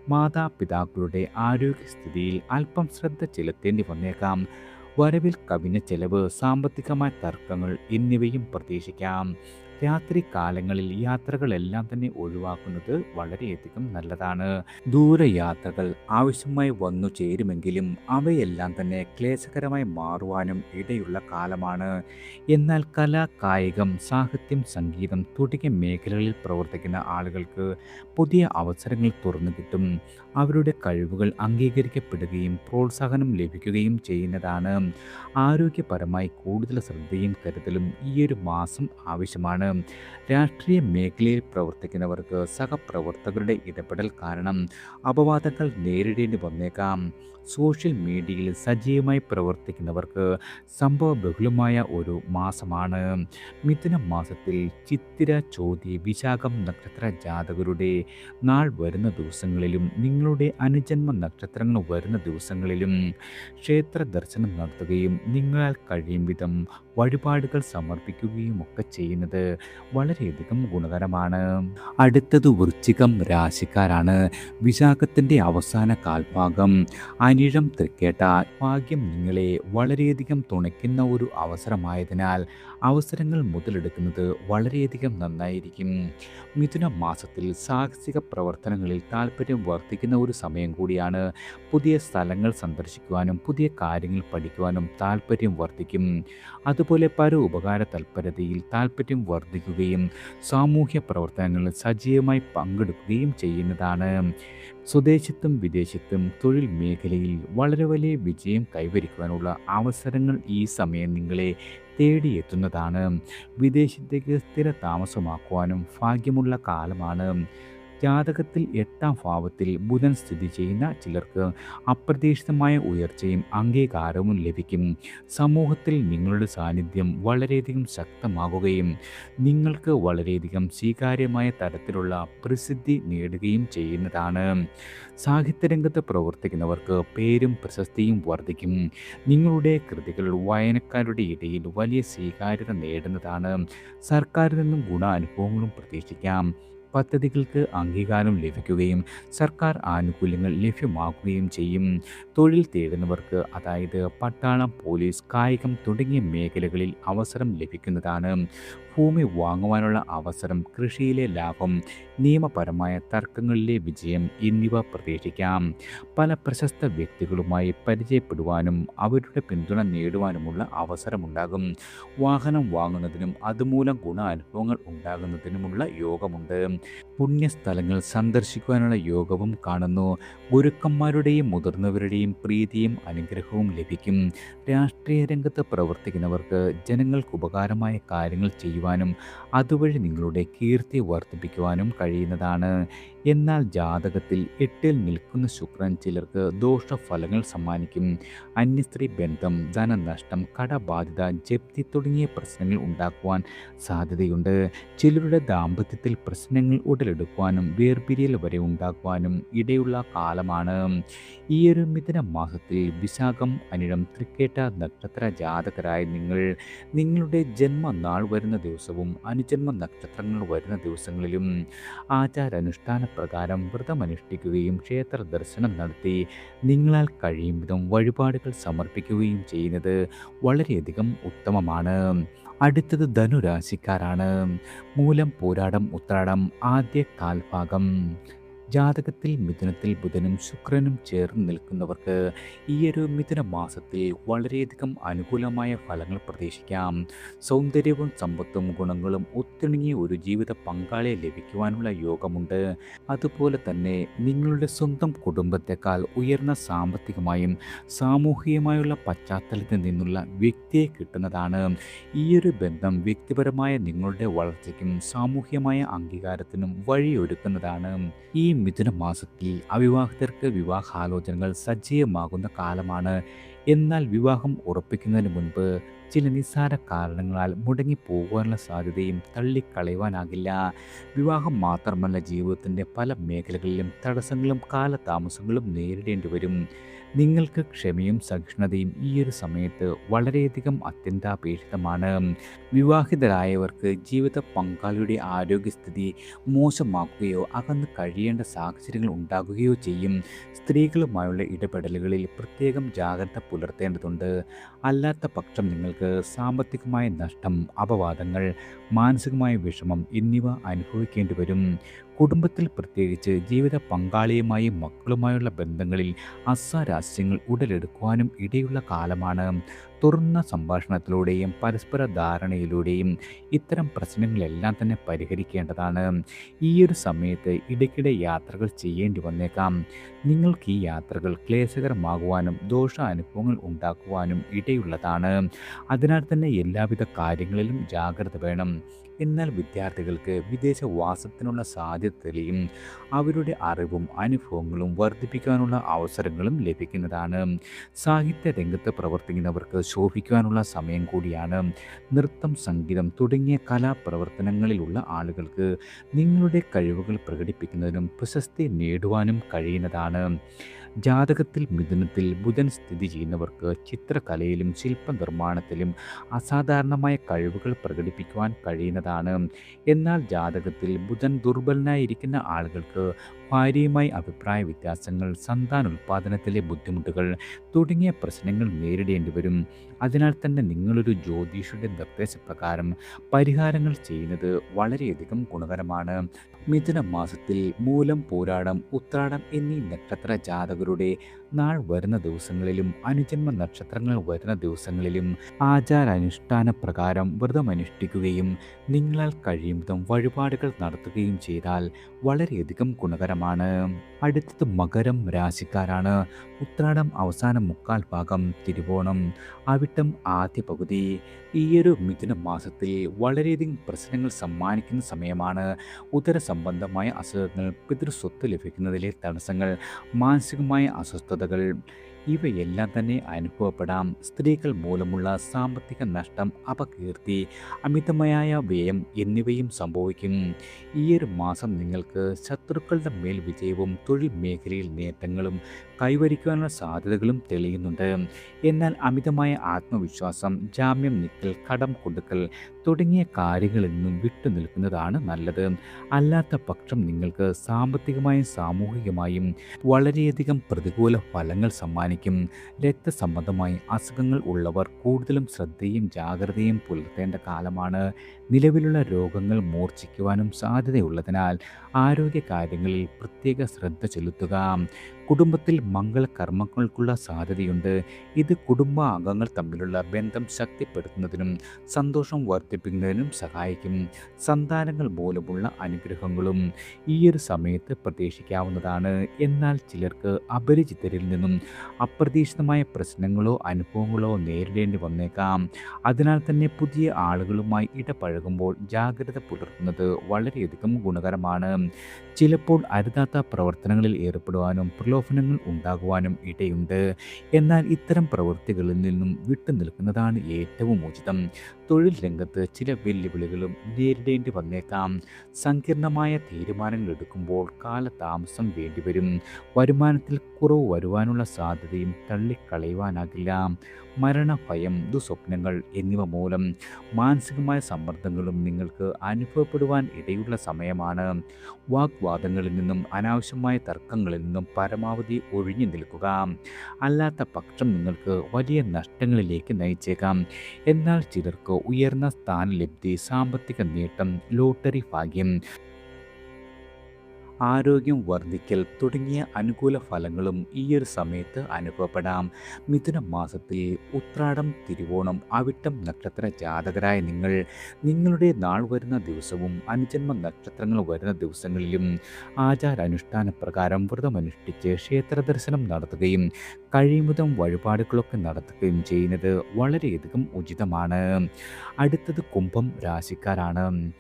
മാതാപിതാക്കളുടെ ആരോഗ്യസ്ഥിതിയിൽ അല്പം ശ്രദ്ധ ചെലുത്തേണ്ടി വന്നേക്കാം. വരവിൽ കവിഞ്ഞ ചെലവ്, സാമ്പത്തികമായ തർക്കങ്ങൾ എന്നിവയും പ്രതീക്ഷിക്കാം. രാത്രി കാലങ്ങളിൽ യാത്രകളെല്ലാം തന്നെ ഒഴിവാക്കുന്നത് വളരെയധികം നല്ലതാണ്. ദൂരയാത്രകൾ ആവശ്യമായി വന്നു ചേരുമെങ്കിലും അവയെല്ലാം തന്നെ ക്ലേശകരമായി മാറുവാനും ഇടയുള്ള കാലമാണ്. എന്നാൽ കല, കായികം, സാഹിത്യം, സംഗീതം തുടങ്ങിയ മേഖലകളിൽ പ്രവർത്തിക്കുന്ന ആളുകൾക്ക് പുതിയ അവസരങ്ങൾ തുറന്നു കിട്ടും. അവരുടെ കഴിവുകൾ അംഗീകരിക്കപ്പെടുകയും പ്രോത്സാഹനം ലഭിക്കുകയും ചെയ്യുന്നതാണ്. ആരോഗ്യപരമായി കൂടുതൽ ശ്രദ്ധയും കരുതലും ഈയൊരു മാസം ആവശ്യമാണ്. രാഷ്ട്രീയ മേഖലയിൽ പ്രവർത്തിക്കുന്നവർക്ക് സഹപ്രവർത്തകരുടെ ഇടപെടൽ കാരണം അപവാദങ്ങൾ നേരിടേണ്ടി വന്നേക്കാം. സോഷ്യൽ മീഡിയയിൽ സജീവമായി പ്രവർത്തിക്കുന്നവർക്ക് സംഭവബഹുലമായ ഒരു മാസമാണ്. മിഥുന മാസത്തിൽ ചിത്തിര, ചോതി, വിശാഖം നക്ഷത്ര ജാതകരുടെ നാൾ വരുന്ന ദിവസങ്ങളിലും നിങ്ങളുടെ അനുജന്മ നക്ഷത്രങ്ങൾ വരുന്ന ദിവസങ്ങളിലും ക്ഷേത്ര ദർശനം നടത്തുകയും നിങ്ങളാൽ കഴിയും വിധം വഴിപാടുകൾ സമർപ്പിക്കുകയും ഒക്കെ ചെയ്യുന്നത് വളരെയധികം ഗുണകരമാണ്. അടുത്തത് വൃശ്ചികം രാശിക്കാരാണ്. വിശാഖത്തിൻ്റെ അവസാന കാൽഭാഗം, അനിഴം, തൃക്കേട്ട. ഭാഗ്യം നിങ്ങളെ വളരെയധികം തുണയ്ക്കുന്ന ഒരു അവസരമായതിനാൽ അവസരങ്ങൾ മുതലെടുക്കുന്നത് വളരെയധികം നന്നായിരിക്കും. മിഥുന മാസത്തിൽ സാഹസിക പ്രവർത്തനങ്ങളിൽ താല്പര്യം വർദ്ധിക്കുന്ന ഒരു സമയം കൂടിയാണ്. പുതിയ സ്ഥലങ്ങൾ സന്ദർശിക്കുവാനും പുതിയ കാര്യങ്ങൾ പഠിക്കുവാനും താല്പര്യം വർദ്ധിക്കും. അതുപോലെ പരോപകാര തൽപരതയിൽ താല്പര്യം വർദ്ധിക്കുകയും സാമൂഹ്യ പ്രവർത്തനങ്ങളിൽ സജീവമായി പങ്കെടുക്കുകയും ചെയ്യുന്നതാണ്. സ്വദേശത്തും വിദേശത്തും തൊഴിൽ മേഖലയിൽ വളരെ വലിയ വിജയം കൈവരിക്കുവാനുള്ള അവസരങ്ങൾ ഈ സമയം നിങ്ങളെ തേടിയെത്തുന്നതാണ്. വിദേശത്തേക്ക് സ്ഥിര താമസമാക്കുവാനും ഭാഗ്യമുള്ള കാലമാണ്. ജാതകത്തിൽ 8ാം ഭാവത്തിൽ ബുധൻ സ്ഥിതി ചെയ്യുന്ന ചിലർക്ക് അപ്രതീക്ഷിതമായ ഉയർച്ചയും അംഗീകാരവും ലഭിക്കും. സമൂഹത്തിൽ നിങ്ങളുടെ സാന്നിധ്യം വളരെയധികം ശക്തമാകുകയും നിങ്ങൾക്ക് വളരെയധികം സ്വീകാര്യമായ തരത്തിലുള്ള പ്രസിദ്ധി നേടുകയും ചെയ്യുന്നതാണ്. സാഹിത്യരംഗത്ത് പ്രവർത്തിക്കുന്നവർക്ക് പേരും പ്രശസ്തിയും വർദ്ധിക്കും. നിങ്ങളുടെ കൃതികൾ വായനക്കാരുടെ ഇടയിൽ വലിയ സ്വീകാര്യത നേടുന്നതാണ്. സർക്കാരിൽ നിന്നും ഗുണാനുഭവങ്ങളും പ്രതീക്ഷിക്കാം. പദ്ധതികൾക്ക് അംഗീകാരം ലഭിക്കുകയും സർക്കാർ ആനുകൂല്യങ്ങൾ ലഭ്യമാക്കുകയും ചെയ്യും. തൊഴിൽ തേടുന്നവർക്ക്, അതായത് പട്ടാളം, പോലീസ്, കായികം തുടങ്ങിയ മേഖലകളിൽ അവസരം ലഭിക്കുന്നതാണ്. ഭൂമി വാങ്ങുവാനുള്ള അവസരം, കൃഷിയിലെ ലാഭം, നിയമപരമായ തർക്കങ്ങളിലെ വിജയം എന്നിവ പ്രതീക്ഷിക്കാം. പല പ്രശസ്ത വ്യക്തികളുമായി പരിചയപ്പെടുവാനും അവരുടെ പിന്തുണ നേടുവാനുമുള്ള അവസരമുണ്ടാകും. വാഹനം വാങ്ങുന്നതിനും അതുമൂലം ഗുണാനുഭവങ്ങൾ ഉണ്ടാകുന്നതിനുമുള്ള യോഗമുണ്ട്. പുണ്യസ്ഥലങ്ങൾ സന്ദർശിക്കുവാനുള്ള യോഗവും കാണുന്നു. ഗുരുക്കന്മാരുടെയും മുതിർന്നവരുടെയും പ്രീതിയും അനുഗ്രഹവും ലഭിക്കും. രാഷ്ട്രീയ രംഗത്ത് പ്രവർത്തിക്കുന്നവർക്ക് ജനങ്ങൾക്ക് ഉപകാരമായ കാര്യങ്ങൾ ചെയ്യുവാനും അതുവഴി നിങ്ങളുടെ കീർത്തി വർദ്ധിപ്പിക്കുവാനും കഴിയുന്നതാണ്. എന്നാൽ ജാതകത്തിൽ 8-ൽ നിൽക്കുന്ന ശുക്രൻ ചിലർക്ക് ദോഷഫലങ്ങൾ സമ്മാനിക്കും. അന്യസ്ത്രീ ബന്ധം, ധനനഷ്ടം, കടബാധ്യത, ജപ്തി തുടങ്ങിയ പ്രശ്നങ്ങൾ ഉണ്ടാക്കുവാൻ സാധ്യതയുണ്ട്. ചിലരുടെ ദാമ്പത്യത്തിൽ പ്രശ്നങ്ങൾ ഉടലെടുക്കുവാനും വേർപിരിയൽ വരെ ഉണ്ടാക്കുവാനും ഇടയുള്ള കാലമാണ്. ഈയൊരു മിഥുന മാസത്തിൽ വിശാഖം, അനിഴം, തൃക്കേട്ട നക്ഷത്ര ജാതകരായ നിങ്ങളുടെ ജന്മനാൾ വരുന്ന ദിവസവും അനുജന്മ നക്ഷത്രങ്ങൾ വരുന്ന ദിവസങ്ങളിലും ആചാരാനുഷ്ഠാന പ്രകാരം വ്രതമനുഷ്ഠിക്കുകയും ക്ഷേത്ര ദർശനം നടത്തി നിങ്ങളാൽ കഴിയും വിധം വഴിപാടുകൾ സമർപ്പിക്കുകയും ചെയ്യുന്നത് വളരെയധികം ഉത്തമമാണ്. അടുത്തത് ധനുരാശിക്കാരാണ്. മൂലം, പൂരാടം, ഉത്രാടം ആദ്യ കാൽഭാഗം. ജാതകത്തിൽ മിഥുനത്തിൽ ബുധനും ശുക്രനും ചേർന്ന് നിൽക്കുന്നവർക്ക് ഈയൊരു മിഥുന മാസത്തിൽ വളരെയധികം അനുകൂലമായ ഫലങ്ങൾ പ്രതീക്ഷിക്കാം. സൗന്ദര്യവും സമ്പത്തും ഗുണങ്ങളും ഒത്തിണങ്ങിയ ഒരു ജീവിത പങ്കാളിയെ ലഭിക്കുവാനുള്ള യോഗമുണ്ട്. അതുപോലെ തന്നെ നിങ്ങളുടെ സ്വന്തം കുടുംബത്തെക്കാൾ ഉയർന്ന സാമ്പത്തികമായും സാമൂഹികമായുള്ള പശ്ചാത്തലത്തിൽ നിന്നുള്ള വ്യക്തിയെ കിട്ടുന്നതാണ്. ഈയൊരു ബന്ധം വ്യക്തിപരമായ നിങ്ങളുടെ വളർച്ചയ്ക്കും സാമൂഹ്യമായ അംഗീകാരത്തിനും വഴിയൊരുക്കുന്നതാണ്. ഈ മിഥുന മാസത്തിൽ അവിവാഹിതർക്ക് വിവാഹാലോചനകൾ സജീവമാകുന്ന കാലമാണ്. എന്നാൽ വിവാഹം ഉറപ്പിക്കുന്നതിന് മുൻപ് ചില നിസ്സാര കാരണങ്ങളാൽ മുടങ്ങിപ്പോകുവാനുള്ള സാധ്യതയും തള്ളിക്കളയുവാനാകില്ല. വിവാഹം മാത്രമല്ല, ജീവിതത്തിൻ്റെ പല മേഖലകളിലും തടസ്സങ്ങളും കാലതാമസങ്ങളും നേരിടേണ്ടി വരും. നിങ്ങൾക്ക് ക്ഷമയും സഹിഷ്ണുതയും ഈ ഒരു സമയത്ത് വളരെയധികം അത്യന്താപേക്ഷിതമാണ്. വിവാഹിതരായവർക്ക് ജീവിത പങ്കാളിയുടെ ആരോഗ്യസ്ഥിതി മോശമാക്കുകയോ അകന്ന് കഴിയേണ്ട സാഹചര്യങ്ങൾ ഉണ്ടാകുകയോ ചെയ്യും. സ്ത്രീകളുമായുള്ള ഇടപെടലുകളിൽ പ്രത്യേകം ജാഗ്രത പുലർത്തേണ്ടതുണ്ട്. അല്ലാത്ത പക്ഷം നിങ്ങൾക്ക് സാമ്പത്തികമായ നഷ്ടം, അപവാദങ്ങൾ, മാനസികമായ വിഷമം എന്നിവ അനുഭവിക്കേണ്ടി വരും. കുടുംബത്തിൽ, പ്രത്യേകിച്ച് ജീവിത പങ്കാളിയുമായും മക്കളുമായുള്ള ബന്ധങ്ങളിൽ അസ്വാരസ്യങ്ങൾ ഉടലെടുക്കുവാനും ഇടയുള്ള കാലമാണ്. തുറന്ന സംഭാഷണത്തിലൂടെയും പരസ്പര ധാരണയിലൂടെയും ഇത്തരം പ്രശ്നങ്ങളെല്ലാം തന്നെ പരിഹരിക്കേണ്ടതാണ്. ഈയൊരു സമയത്ത് ഇടയ്ക്കിടെ യാത്രകൾ ചെയ്യേണ്ടി വന്നേക്കാം. നിങ്ങൾക്ക് ഈ യാത്രകൾ ക്ലേശകരമാകുവാനും ദോഷാനുഭവങ്ങൾ ഉണ്ടാക്കുവാനും ഇടയുള്ളതാണ്. അതിനാൽ തന്നെ എല്ലാവിധ കാര്യങ്ങളിലും ജാഗ്രത വേണം. എന്നാൽ വിദ്യാർത്ഥികൾക്ക് വിദേശവാസത്തിനുള്ള സാധ്യത തെളിയും. അവരുടെ അറിവും അനുഭവങ്ങളും വർദ്ധിപ്പിക്കാനുള്ള അവസരങ്ങളും ലഭിക്കുന്നതാണ്. സാഹിത്യ രംഗത്ത് പ്രവർത്തിക്കുന്നവർക്ക് ശോഭിക്കുവാനുള്ള സമയം കൂടിയാണ്. നൃത്തം, സംഗീതം തുടങ്ങിയ കലാപ്രവർത്തനങ്ങളിലുള്ള ആളുകൾക്ക് നിങ്ങളുടെ കഴിവുകൾ പ്രകടിപ്പിക്കുന്നതിനും പ്രശസ്തി നേടുവാനും കഴിയുന്നതാണ്. ജാതകത്തിൽ മിഥുനത്തിൽ ബുധൻ സ്ഥിതി ചെയ്യുന്നവർക്ക് ചിത്രകലയിലും ശില്പനിർമ്മാണത്തിലും അസാധാരണമായ കഴിവുകൾ പ്രകടിപ്പിക്കുവാൻ കഴിയുന്നതാണ്. എന്നാൽ ജാതകത്തിൽ ബുധൻ ദുർബലനായിരിക്കുന്ന ആളുകൾക്ക് ഭാര്യയുമായി അഭിപ്രായ വ്യത്യാസങ്ങൾ, സന്താനോൽപാദനത്തിലെ ബുദ്ധിമുട്ടുകൾ തുടങ്ങിയ പ്രശ്നങ്ങൾ നേരിടേണ്ടി വരും. അതിനാൽ തന്നെ നിങ്ങളൊരു ജ്യോതിഷിയുടെ നിർദ്ദേശപ്രകാരം പരിഹാരങ്ങൾ ചെയ്യുന്നത് വളരെയധികം ഗുണകരമാണ്. മിഥുന മാസത്തിൽ മൂലം, പൂരാടം, ഉത്രാടം എന്നീ നക്ഷത്ര ജാതകരുടെ നാൾ വരുന്ന ദിവസങ്ങളിലും അനുജന്മ നക്ഷത്രങ്ങൾ വരുന്ന ദിവസങ്ങളിലും ആചാരാനുഷ്ഠാന പ്രകാരം വ്രതമനുഷ്ഠിക്കുകയും നിങ്ങളാൽ കഴിയും വിധം വഴിപാടുകൾ നടത്തുകയും ചെയ്താൽ വളരെയധികം ഗുണകരമാണ്. അടുത്തത് മകരം രാശിക്കാരാണ്. ഉത്രാടം അവസാനം മുക്കാൽ ഭാഗം, തിരുവോണം, അവിട്ടം ആദ്യ പകുതി. ഈയൊരു മിഥുന മാസത്തിൽ വളരെയധികം പ്രശ്നങ്ങൾ സമ്മാനിക്കുന്ന സമയമാണ്. ഉദര സംബന്ധമായ അസുഖങ്ങൾ, പിതൃസ്വത്ത് ലഭിക്കുന്നതിലെ തടസ്സങ്ങൾ, മാനസികമായ അസ്വസ്ഥതകൾ ഇവയെല്ലാം തന്നെ അനുഭവപ്പെടാം. സ്ത്രീകൾ മൂലമുള്ള സാമ്പത്തിക നഷ്ടം, അപകീർത്തി, അമിതമായ വ്യയം എന്നിവയും സംഭവിക്കും. ഈയൊരു മാസം നിങ്ങൾക്ക് ശത്രുക്കളുടെ മേൽ വിജയവും തൊഴിൽ മേഖലയിൽ നേട്ടങ്ങളും കൈവരിക്കുവാനുള്ള സാധ്യതകളും തെളിയുന്നുണ്ട്. എന്നാൽ അമിതമായ ആത്മവിശ്വാസം, ജാമ്യം നിൽക്കൽ, കടം കൊടുക്കൽ തുടങ്ങിയ കാര്യങ്ങളിൽ നിന്നും വിട്ടുനിൽക്കുന്നതാണ് നല്ലത്. അല്ലാത്ത പക്ഷം നിങ്ങൾക്ക് സാമ്പത്തികമായും സാമൂഹികമായും വളരെയധികം പ്രതികൂല ഫലങ്ങൾ സമ്മാനിക്കും. രക്തസംബന്ധമായി അസുഖങ്ങൾ ഉള്ളവർ കൂടുതലും ശ്രദ്ധയും ജാഗ്രതയും പുലർത്തേണ്ട കാലമാണ്. നിലവിലുള്ള രോഗങ്ങൾ മൂർച്ഛിക്കുവാനും സാധ്യതയുള്ളതിനാൽ ആരോഗ്യകാര്യങ്ങളിൽ പ്രത്യേക ശ്രദ്ധ ചെലുത്തുക. കുടുംബത്തിൽ മംഗളകർമ്മങ്ങൾക്കുള്ള സാധ്യതയുണ്ട്. ഇത് കുടുംബാംഗങ്ങൾ തമ്മിലുള്ള ബന്ധം ശക്തിപ്പെടുത്തുന്നതിനും സന്തോഷം വർദ്ധിപ്പിക്കുന്നതിനും സഹായിക്കും. സന്താനങ്ങൾ മൂലമുള്ള അനുഗ്രഹങ്ങളും ഈയൊരു സമയത്ത് പ്രതീക്ഷിക്കാവുന്നതാണ്. എന്നാൽ ചിലർക്ക് അപരിചിതരിൽ നിന്നും അപ്രതീക്ഷിതമായ പ്രശ്നങ്ങളോ അനുഭവങ്ങളോ നേരിടേണ്ടി വന്നേക്കാം. അതിനാൽ തന്നെ പുതിയ ആളുകളുമായി ഇടപഴകുമ്പോൾ ജാഗ്രത പുലർത്തുന്നത് വളരെയധികം ഗുണകരമാണ്. ചിലപ്പോൾ അരുതാത്ത പ്രവർത്തനങ്ങളിൽ ഏർപ്പെടുവാനും പ്രലോഭനങ്ങൾ ഉണ്ടാകുവാനും ഇടയുണ്ട്. എന്നാൽ ഇത്തരം പ്രവൃത്തികളിൽ നിന്നും വിട്ടുനിൽക്കുന്നതാണ് ഏറ്റവും ഉചിതം. തൊഴിൽ രംഗത്ത് ചില വെല്ലുവിളികളും നേരിടേണ്ടി വന്നേക്കാം. സങ്കീർണമായ തീരുമാനങ്ങൾ എടുക്കുമ്പോൾ കാലതാമസം വേണ്ടിവരും. വരുമാനത്തിൽ കുറവ് വരുവാനുള്ള സാധ്യതയും തള്ളിക്കളയുവാനാകില്ല. മരണഭയം, ദുസ്വപ്നങ്ങൾ എന്നിവ മൂലം മാനസികമായ സമ്മർദ്ദങ്ങളും നിങ്ങൾക്ക് അനുഭവപ്പെടുവാൻ ഇടയുള്ള സമയമാണ്. വാഗ്വാദങ്ങളിൽ നിന്നും അനാവശ്യമായ തർക്കങ്ങളിൽ നിന്നും പരമാവധി ഒഴിഞ്ഞു നിൽക്കുക. അല്ലാത്ത പക്ഷം നിങ്ങൾക്ക് വലിയ നഷ്ടങ്ങളിലേക്ക് നയിച്ചേക്കാം. എന്നാൽ ചിലർക്ക് ഉയർന്ന സ്ഥാനലബ്ധി, സാമ്പത്തിക നേട്ടം, ലോട്ടറി ഭാഗ്യം, ആരോഗ്യം വർദ്ധിക്കൽ തുടങ്ങിയ അനുകൂല ഫലങ്ങളും ഈയൊരു സമയത്ത് അനുഭവപ്പെടാം. മിഥുന മാസത്തിൽ ഉത്രാടം, തിരുവോണം, അവിട്ടം നക്ഷത്ര ജാതകരായ നിങ്ങളുടെ നാൾ വരുന്ന ദിവസവും അനുജന്മ നക്ഷത്രങ്ങൾ വരുന്ന ദിവസങ്ങളിലും ആചാരാനുഷ്ഠാന പ്രകാരം വ്രതമനുഷ്ഠിച്ച് ക്ഷേത്ര ദർശനം നടത്തുകയും കഴിയുന്നതും വഴിപാടുകളൊക്കെ നടത്തുകയും ചെയ്യുന്നത് വളരെയധികം ഉചിതമാണ്. അടുത്തത് കുംഭം രാശിക്കാരാണ്.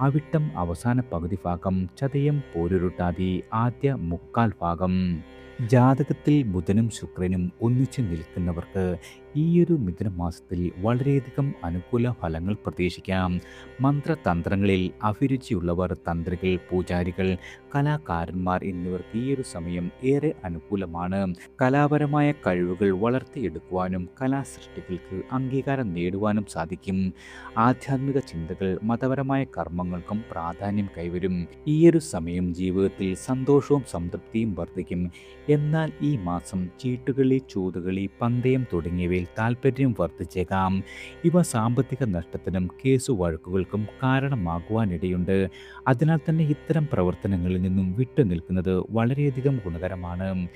അവിട്ടം അവസാന പകുതി ഭാഗം, ചതയം പോരുരുട്ടാതി ആദ്യ മുക്കാൽ ഭാഗം. ജാതകത്തിൽ ബുധനും ശുക്രനും ഒന്നിച്ചു നിൽക്കുന്നവർക്ക് ഈയൊരു മിഥുനമാസത്തിൽ വളരെയധികം അനുകൂല ഫലങ്ങൾ പ്രതീക്ഷിക്കാം. മന്ത്രതന്ത്രങ്ങളിൽ അഭിരുചിയുള്ളവർ, തന്ത്രികൾ, പൂജാരികൾ, കലാകാരന്മാർ എന്നിവർക്ക് ഈയൊരു സമയം ഏറെ അനുകൂലമാണ്. കലാപരമായ കഴിവുകൾ വളർത്തിയെടുക്കുവാനും കലാസൃഷ്ടികൾക്ക് അംഗീകാരം നേടുവാനും സാധിക്കും. ആധ്യാത്മിക ചിന്തകൾ, മതപരമായ കർമ്മങ്ങൾക്കും പ്രാധാന്യം കൈവരും. ഈയൊരു സമയം ജീവിതത്തിൽ സന്തോഷവും സംതൃപ്തിയും വർദ്ധിക്കും. എന്നാൽ ഈ മാസം ചീട്ടുകളി, ചൂതുകളി, പന്തയം തുടങ്ങിയവയിൽ താൽപ്പര്യം വർദ്ധിച്ചേക്കാം. ഇവ സാമ്പത്തിക നഷ്ടത്തിനും കേസുവഴക്കുകൾക്കും കാരണമാകുവാനിടയുണ്ട്. അതിനാൽ തന്നെ ഇത്തരം പ്രവർത്തനങ്ങളിൽ നിന്നും വിട്ടുനിൽക്കുന്നത് വളരെയധികം ഗുണകരമാണ്.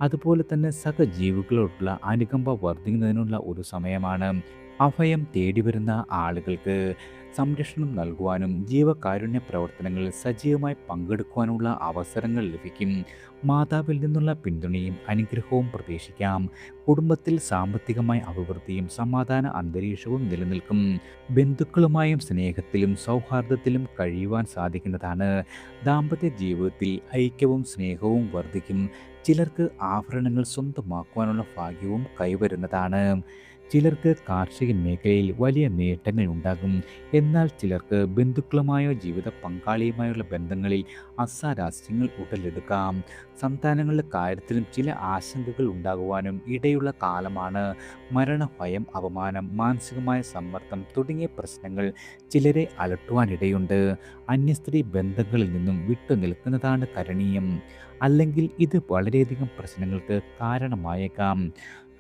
അതുപോലെ തന്നെ സഹജീവികളോടുള്ള അനുകമ്പ വർദ്ധിക്കുന്നതിനുള്ള ഒരു സമയമാണ്. അഭയം തേടിവരുന്ന ആളുകൾക്ക് സംരക്ഷണം നൽകുവാനും ജീവകാരുണ്യ പ്രവർത്തനങ്ങളിൽ സജീവമായി പങ്കെടുക്കുവാനുള്ള അവസരങ്ങൾ ലഭിക്കും. മാതാവിൽ നിന്നുള്ള പിന്തുണയും അനുഗ്രഹവും പ്രതീക്ഷിക്കാം. കുടുംബത്തിൽ സാമ്പത്തികമായ അഭിവൃദ്ധിയും സമാധാന അന്തരീക്ഷവും നിലനിൽക്കും. ബന്ധുക്കളുമായും സ്നേഹത്തിലും സൗഹാർദ്ദത്തിലും കഴിയുവാൻ സാധിക്കുന്നതാണ്. ദാമ്പത്യ ജീവിതത്തിൽ ഐക്യവും സ്നേഹവും വർദ്ധിക്കും. ചിലർക്ക് ആഭരണങ്ങൾ സ്വന്തമാക്കുവാനുള്ള ഭാഗ്യവും കൈവരുന്നതാണ്. ചിലർക്ക് കാർഷിക മേഖലയിൽ വലിയ നേട്ടങ്ങൾ ഉണ്ടാകും. എന്നാൽ ചിലർക്ക് ബന്ധുക്കളുമായോ ജീവിത പങ്കാളിയുമായുള്ള ബന്ധങ്ങളിൽ അസ്വാരസ്യങ്ങൾ ഉടലെടുക്കാം. സന്താനങ്ങളുടെ കാര്യത്തിലും ചില ആശങ്കകൾ ഉണ്ടാകുവാനും ഇടയുള്ള കാലമാണ്. മരണഭയം, അപമാനം, മാനസികമായ സമ്മർദ്ദം തുടങ്ങിയ പ്രശ്നങ്ങൾ ചിലരെ അലട്ടുവാനിടയുണ്ട്. അന്യസ്ത്രീ ബന്ധങ്ങളിൽ നിന്നും വിട്ടു നിൽക്കുന്നതാണ് കരണീയം. അല്ലെങ്കിൽ ഇത് വളരെയധികം പ്രശ്നങ്ങൾക്ക് കാരണമായേക്കാം.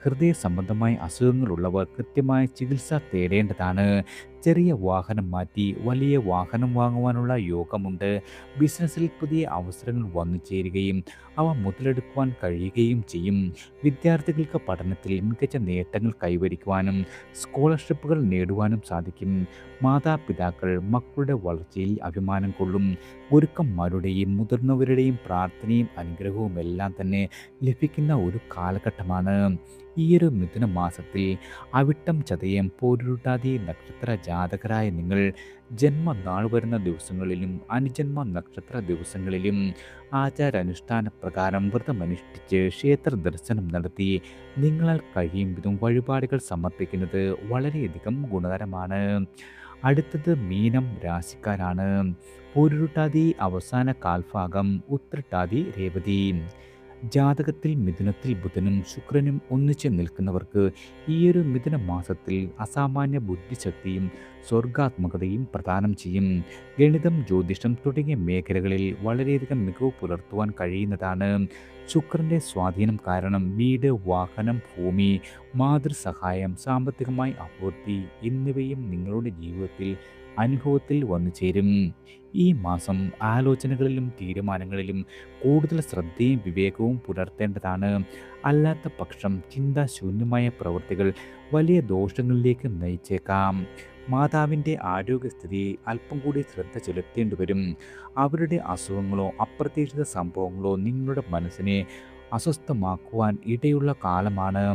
ഹൃദയ സംബന്ധമായ അസുഖങ്ങളുള്ളവർ കൃത്യമായ ചികിത്സ തേടേണ്ടതാണ്. ചെറിയ വാഹനം മാറ്റി വലിയ വാഹനം വാങ്ങുവാനുള്ള യോഗമുണ്ട്. ബിസിനസ്സിൽ പുതിയ അവസരങ്ങൾ വന്നു ചേരുകയും അവ മുതലെടുക്കുവാൻ കഴിയുകയും ചെയ്യും. വിദ്യാർത്ഥികൾക്ക് പഠനത്തിൽ മികച്ച നേട്ടങ്ങൾ കൈവരിക്കുവാനും സ്കോളർഷിപ്പുകൾ നേടുവാനും സാധിക്കും. മാതാപിതാക്കൾ മക്കളുടെ വളർച്ചയിൽ അഭിമാനം കൊള്ളും. ഗുരുക്കന്മാരുടെയും മുതിർന്നവരുടെയും പ്രാർത്ഥനയും അനുഗ്രഹവും എല്ലാം തന്നെ ലഭിക്കുന്ന ഒരു കാലഘട്ടമാണ്. ഈയൊരു മിഥുന മാസത്തിൽ അവിട്ടം, ചതയം, പോരുരുട്ടാതി നക്ഷത്ര ജാതകരായ ജന്മനാൾ വരുന്ന ദിവസങ്ങളിലും അനുജന്മ നക്ഷത്ര ദിവസങ്ങളിലും ആചാരാനുഷ്ഠാന പ്രകാരം വ്രതമനുഷ്ഠിച്ച് ക്ഷേത്ര ദർശനം നടത്തി നിങ്ങളാൽ കഴിയും വിധം വഴിപാടുകൾ സമർപ്പിക്കുന്നത് വളരെയധികം ഗുണകരമാണ്. അടുത്തത് മീനം രാശിക്കാരാണ്. പോരുരുട്ടാതി അവസാന കാൽഭാഗം, ഉത്രട്ടാതി, രേവതി. ജാതകത്തിൽ മിഥുനത്തിൽ ബുധനും ശുക്രനും ഒന്നിച്ച് നിൽക്കുന്നവർക്ക് ഈയൊരു മിഥുന മാസത്തിൽ അസാമാന്യ ബുദ്ധിശക്തിയും സ്വർഗാത്മകതയും പ്രദാനം ചെയ്യും. ഗണിതം, ജ്യോതിഷം തുടങ്ങിയ മേഖലകളിൽ വളരെയധികം മികവ് പുലർത്തുവാൻ കഴിയുന്നതാണ്. ശുക്രൻ്റെ സ്വാധീനം കാരണം വീട്, വാഹനം, ഭൂമി, മാതൃസഹായം, സാമ്പത്തികമായി അഭിവൃദ്ധി എന്നിവയും നിങ്ങളുടെ ജീവിതത്തിൽ അനുഭവത്തിൽ വന്നു ചേരും. ഈ മാസം ആലോചനകളിലും തീരുമാനങ്ങളിലും കൂടുതൽ ശ്രദ്ധയും വിവേകവും പുലർത്തേണ്ടതാണ്. അല്ലാത്ത പക്ഷം ചിന്താശൂന്യമായ പ്രവൃത്തികൾ വലിയ ദോഷങ്ങളിലേക്ക് നയിച്ചേക്കാം. മാതാവിൻ്റെ ആരോഗ്യസ്ഥിതി അല്പം കൂടി ശ്രദ്ധ ചെലുത്തേണ്ടി വരും. അവരുടെ അസുഖങ്ങളോ അപ്രതീക്ഷിത സംഭവങ്ങളോ നിങ്ങളുടെ മനസ്സിനെ അസ്വസ്ഥമാക്കുവാൻ ഇടയുള്ള കാലമാണ്.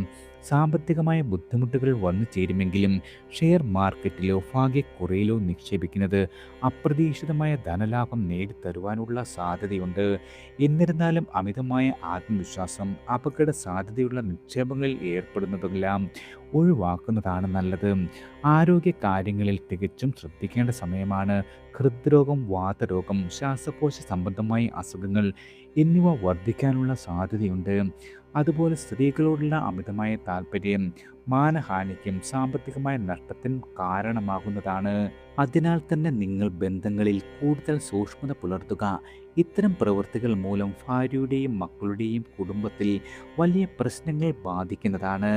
സാമ്പത്തികമായ ബുദ്ധിമുട്ടുകൾ വന്നു ചേരുമെങ്കിലും ഷെയർ മാർക്കറ്റിലോ ഭാഗ്യക്കുറയിലോ നിക്ഷേപിക്കുന്നത് അപ്രതീക്ഷിതമായ ധനലാഭം നേടിത്തരുവാനുള്ള സാധ്യതയുണ്ട്. എന്നിരുന്നാലും അമിതമായ ആത്മവിശ്വാസം, അപകട സാധ്യതയുള്ള നിക്ഷേപങ്ങളിൽ ഏർപ്പെടുന്നതെല്ലാം ഒഴിവാക്കുന്നതാണ് നല്ലത്. ആരോഗ്യ കാര്യങ്ങളിൽ തികച്ചും ശ്രദ്ധിക്കേണ്ട സമയമാണ്. ഹൃദ്രോഗം, വാതരോഗം, ശ്വാസകോശ സംബന്ധമായ അസുഖങ്ങൾ എന്നിവ വർദ്ധിക്കാനുള്ള സാധ്യതയുണ്ട്. അതുപോലെ സ്ത്രീകളോടുള്ള അമിതമായ താല്പര്യം മാനഹാനിക്കും സാമ്പത്തികമായ നഷ്ടത്തിനും കാരണമാകുന്നതാണ്. അതിനാൽ തന്നെ നിങ്ങൾ ബന്ധങ്ങളിൽ കൂടുതൽ സൂക്ഷ്മത പുലർത്തുക. ഇത്തരം പ്രവൃത്തികൾ മൂലം ഭാര്യയുടെയും മക്കളുടെയും കുടുംബത്തിൽ വലിയ പ്രശ്നങ്ങൾ ബാധിക്കുന്നതാണ്.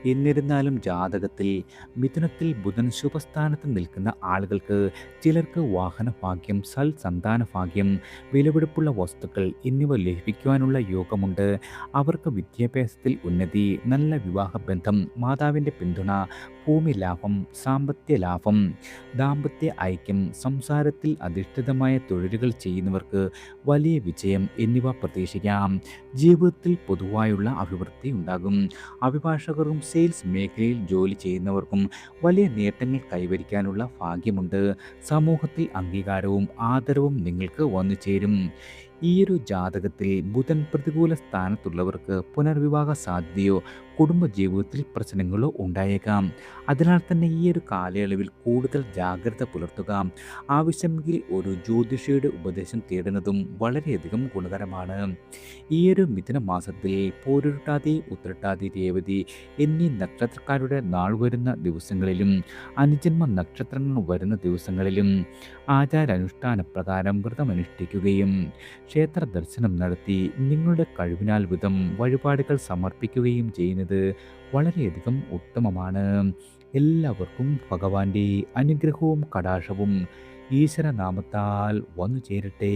എന്നിരുന്നാലും ജാതകത്തിൽ മിഥുനത്തിൽ ബുധൻ ശുഭസ്ഥാനത്ത് നിൽക്കുന്ന ആളുകൾക്ക് ചിലർക്ക് വാഹനഭാഗ്യം, സൽസന്താന ഭാഗ്യം, വിലപിടിപ്പുള്ള വസ്തുക്കൾ എന്നിവ ലഭിക്കുവാനുള്ള യോഗമുണ്ട്. അവർക്ക് വിദ്യാഭ്യാസത്തിൽ ഉന്നതി, നല്ല വിവാഹബന്ധം, മാതാവിൻ്റെ പിന്തുണ, ഭൂമി ലാഭം, സാമ്പത്തിക ലാഭം, ദാമ്പത്യ ഐക്യം, സംസാരത്തിൽ അധിഷ്ഠിതമായ തൊഴിലുകൾ ചെയ്യുന്നവർക്ക് വലിയ വിജയം എന്നിവ പ്രതീക്ഷിക്കാം. ജീവിതത്തിൽ പൊതുവായുള്ള അഭിവൃദ്ധി ഉണ്ടാകും. അഭിഭാഷകർക്കും സെയിൽസ് മേഖലയിൽ ജോലി ചെയ്യുന്നവർക്കും വലിയ നേട്ടങ്ങൾ കൈവരിക്കാനുള്ള ഭാഗ്യമുണ്ട്. സമൂഹത്തിൽ അംഗീകാരവും ആദരവും നിങ്ങൾക്ക് വന്നു ചേരും. ഈയൊരു ജാതകത്തിൽ ബുധൻ പ്രതികൂല സ്ഥാനത്തുള്ളവർക്ക് പുനർവിവാഹ സാധ്യതയോ കുടുംബജീവിതത്തിൽ പ്രശ്നങ്ങളോ ഉണ്ടായേക്കാം. അതിനാൽ തന്നെ ഈയൊരു കാലയളവിൽ കൂടുതൽ ജാഗ്രത പുലർത്തുക. ആവശ്യമെങ്കിൽ ഒരു ജ്യോതിഷിയുടെ ഉപദേശം തേടുന്നതും വളരെയധികം ഗുണകരമാണ്. ഈയൊരു മിഥുന മാസത്തിൽ പോരുരുട്ടാതി, ഉത്രട്ടാതി, രേവതി എന്നീ നക്ഷത്രക്കാരുടെ നാൾ വരുന്ന ദിവസങ്ങളിലും അനുജന്മ നക്ഷത്രങ്ങൾ വരുന്ന ദിവസങ്ങളിലും ആചാരാനുഷ്ഠാന പ്രകാരം വ്രതമനുഷ്ഠിക്കുകയും ക്ഷേത്ര ദർശനം നടത്തി നിങ്ങളുടെ കഴിവിനാൽ വിധം വഴിപാടുകൾ സമർപ്പിക്കുകയും ചെയ്യുന്നത് വളരെയധികം ഉത്തമമാണ്. എല്ലാവർക്കും ഭഗവാന്റെ അനുഗ്രഹവും കടാക്ഷവും ഈശ്വരനാമത്താൽ വന്നു ചേരട്ടെ.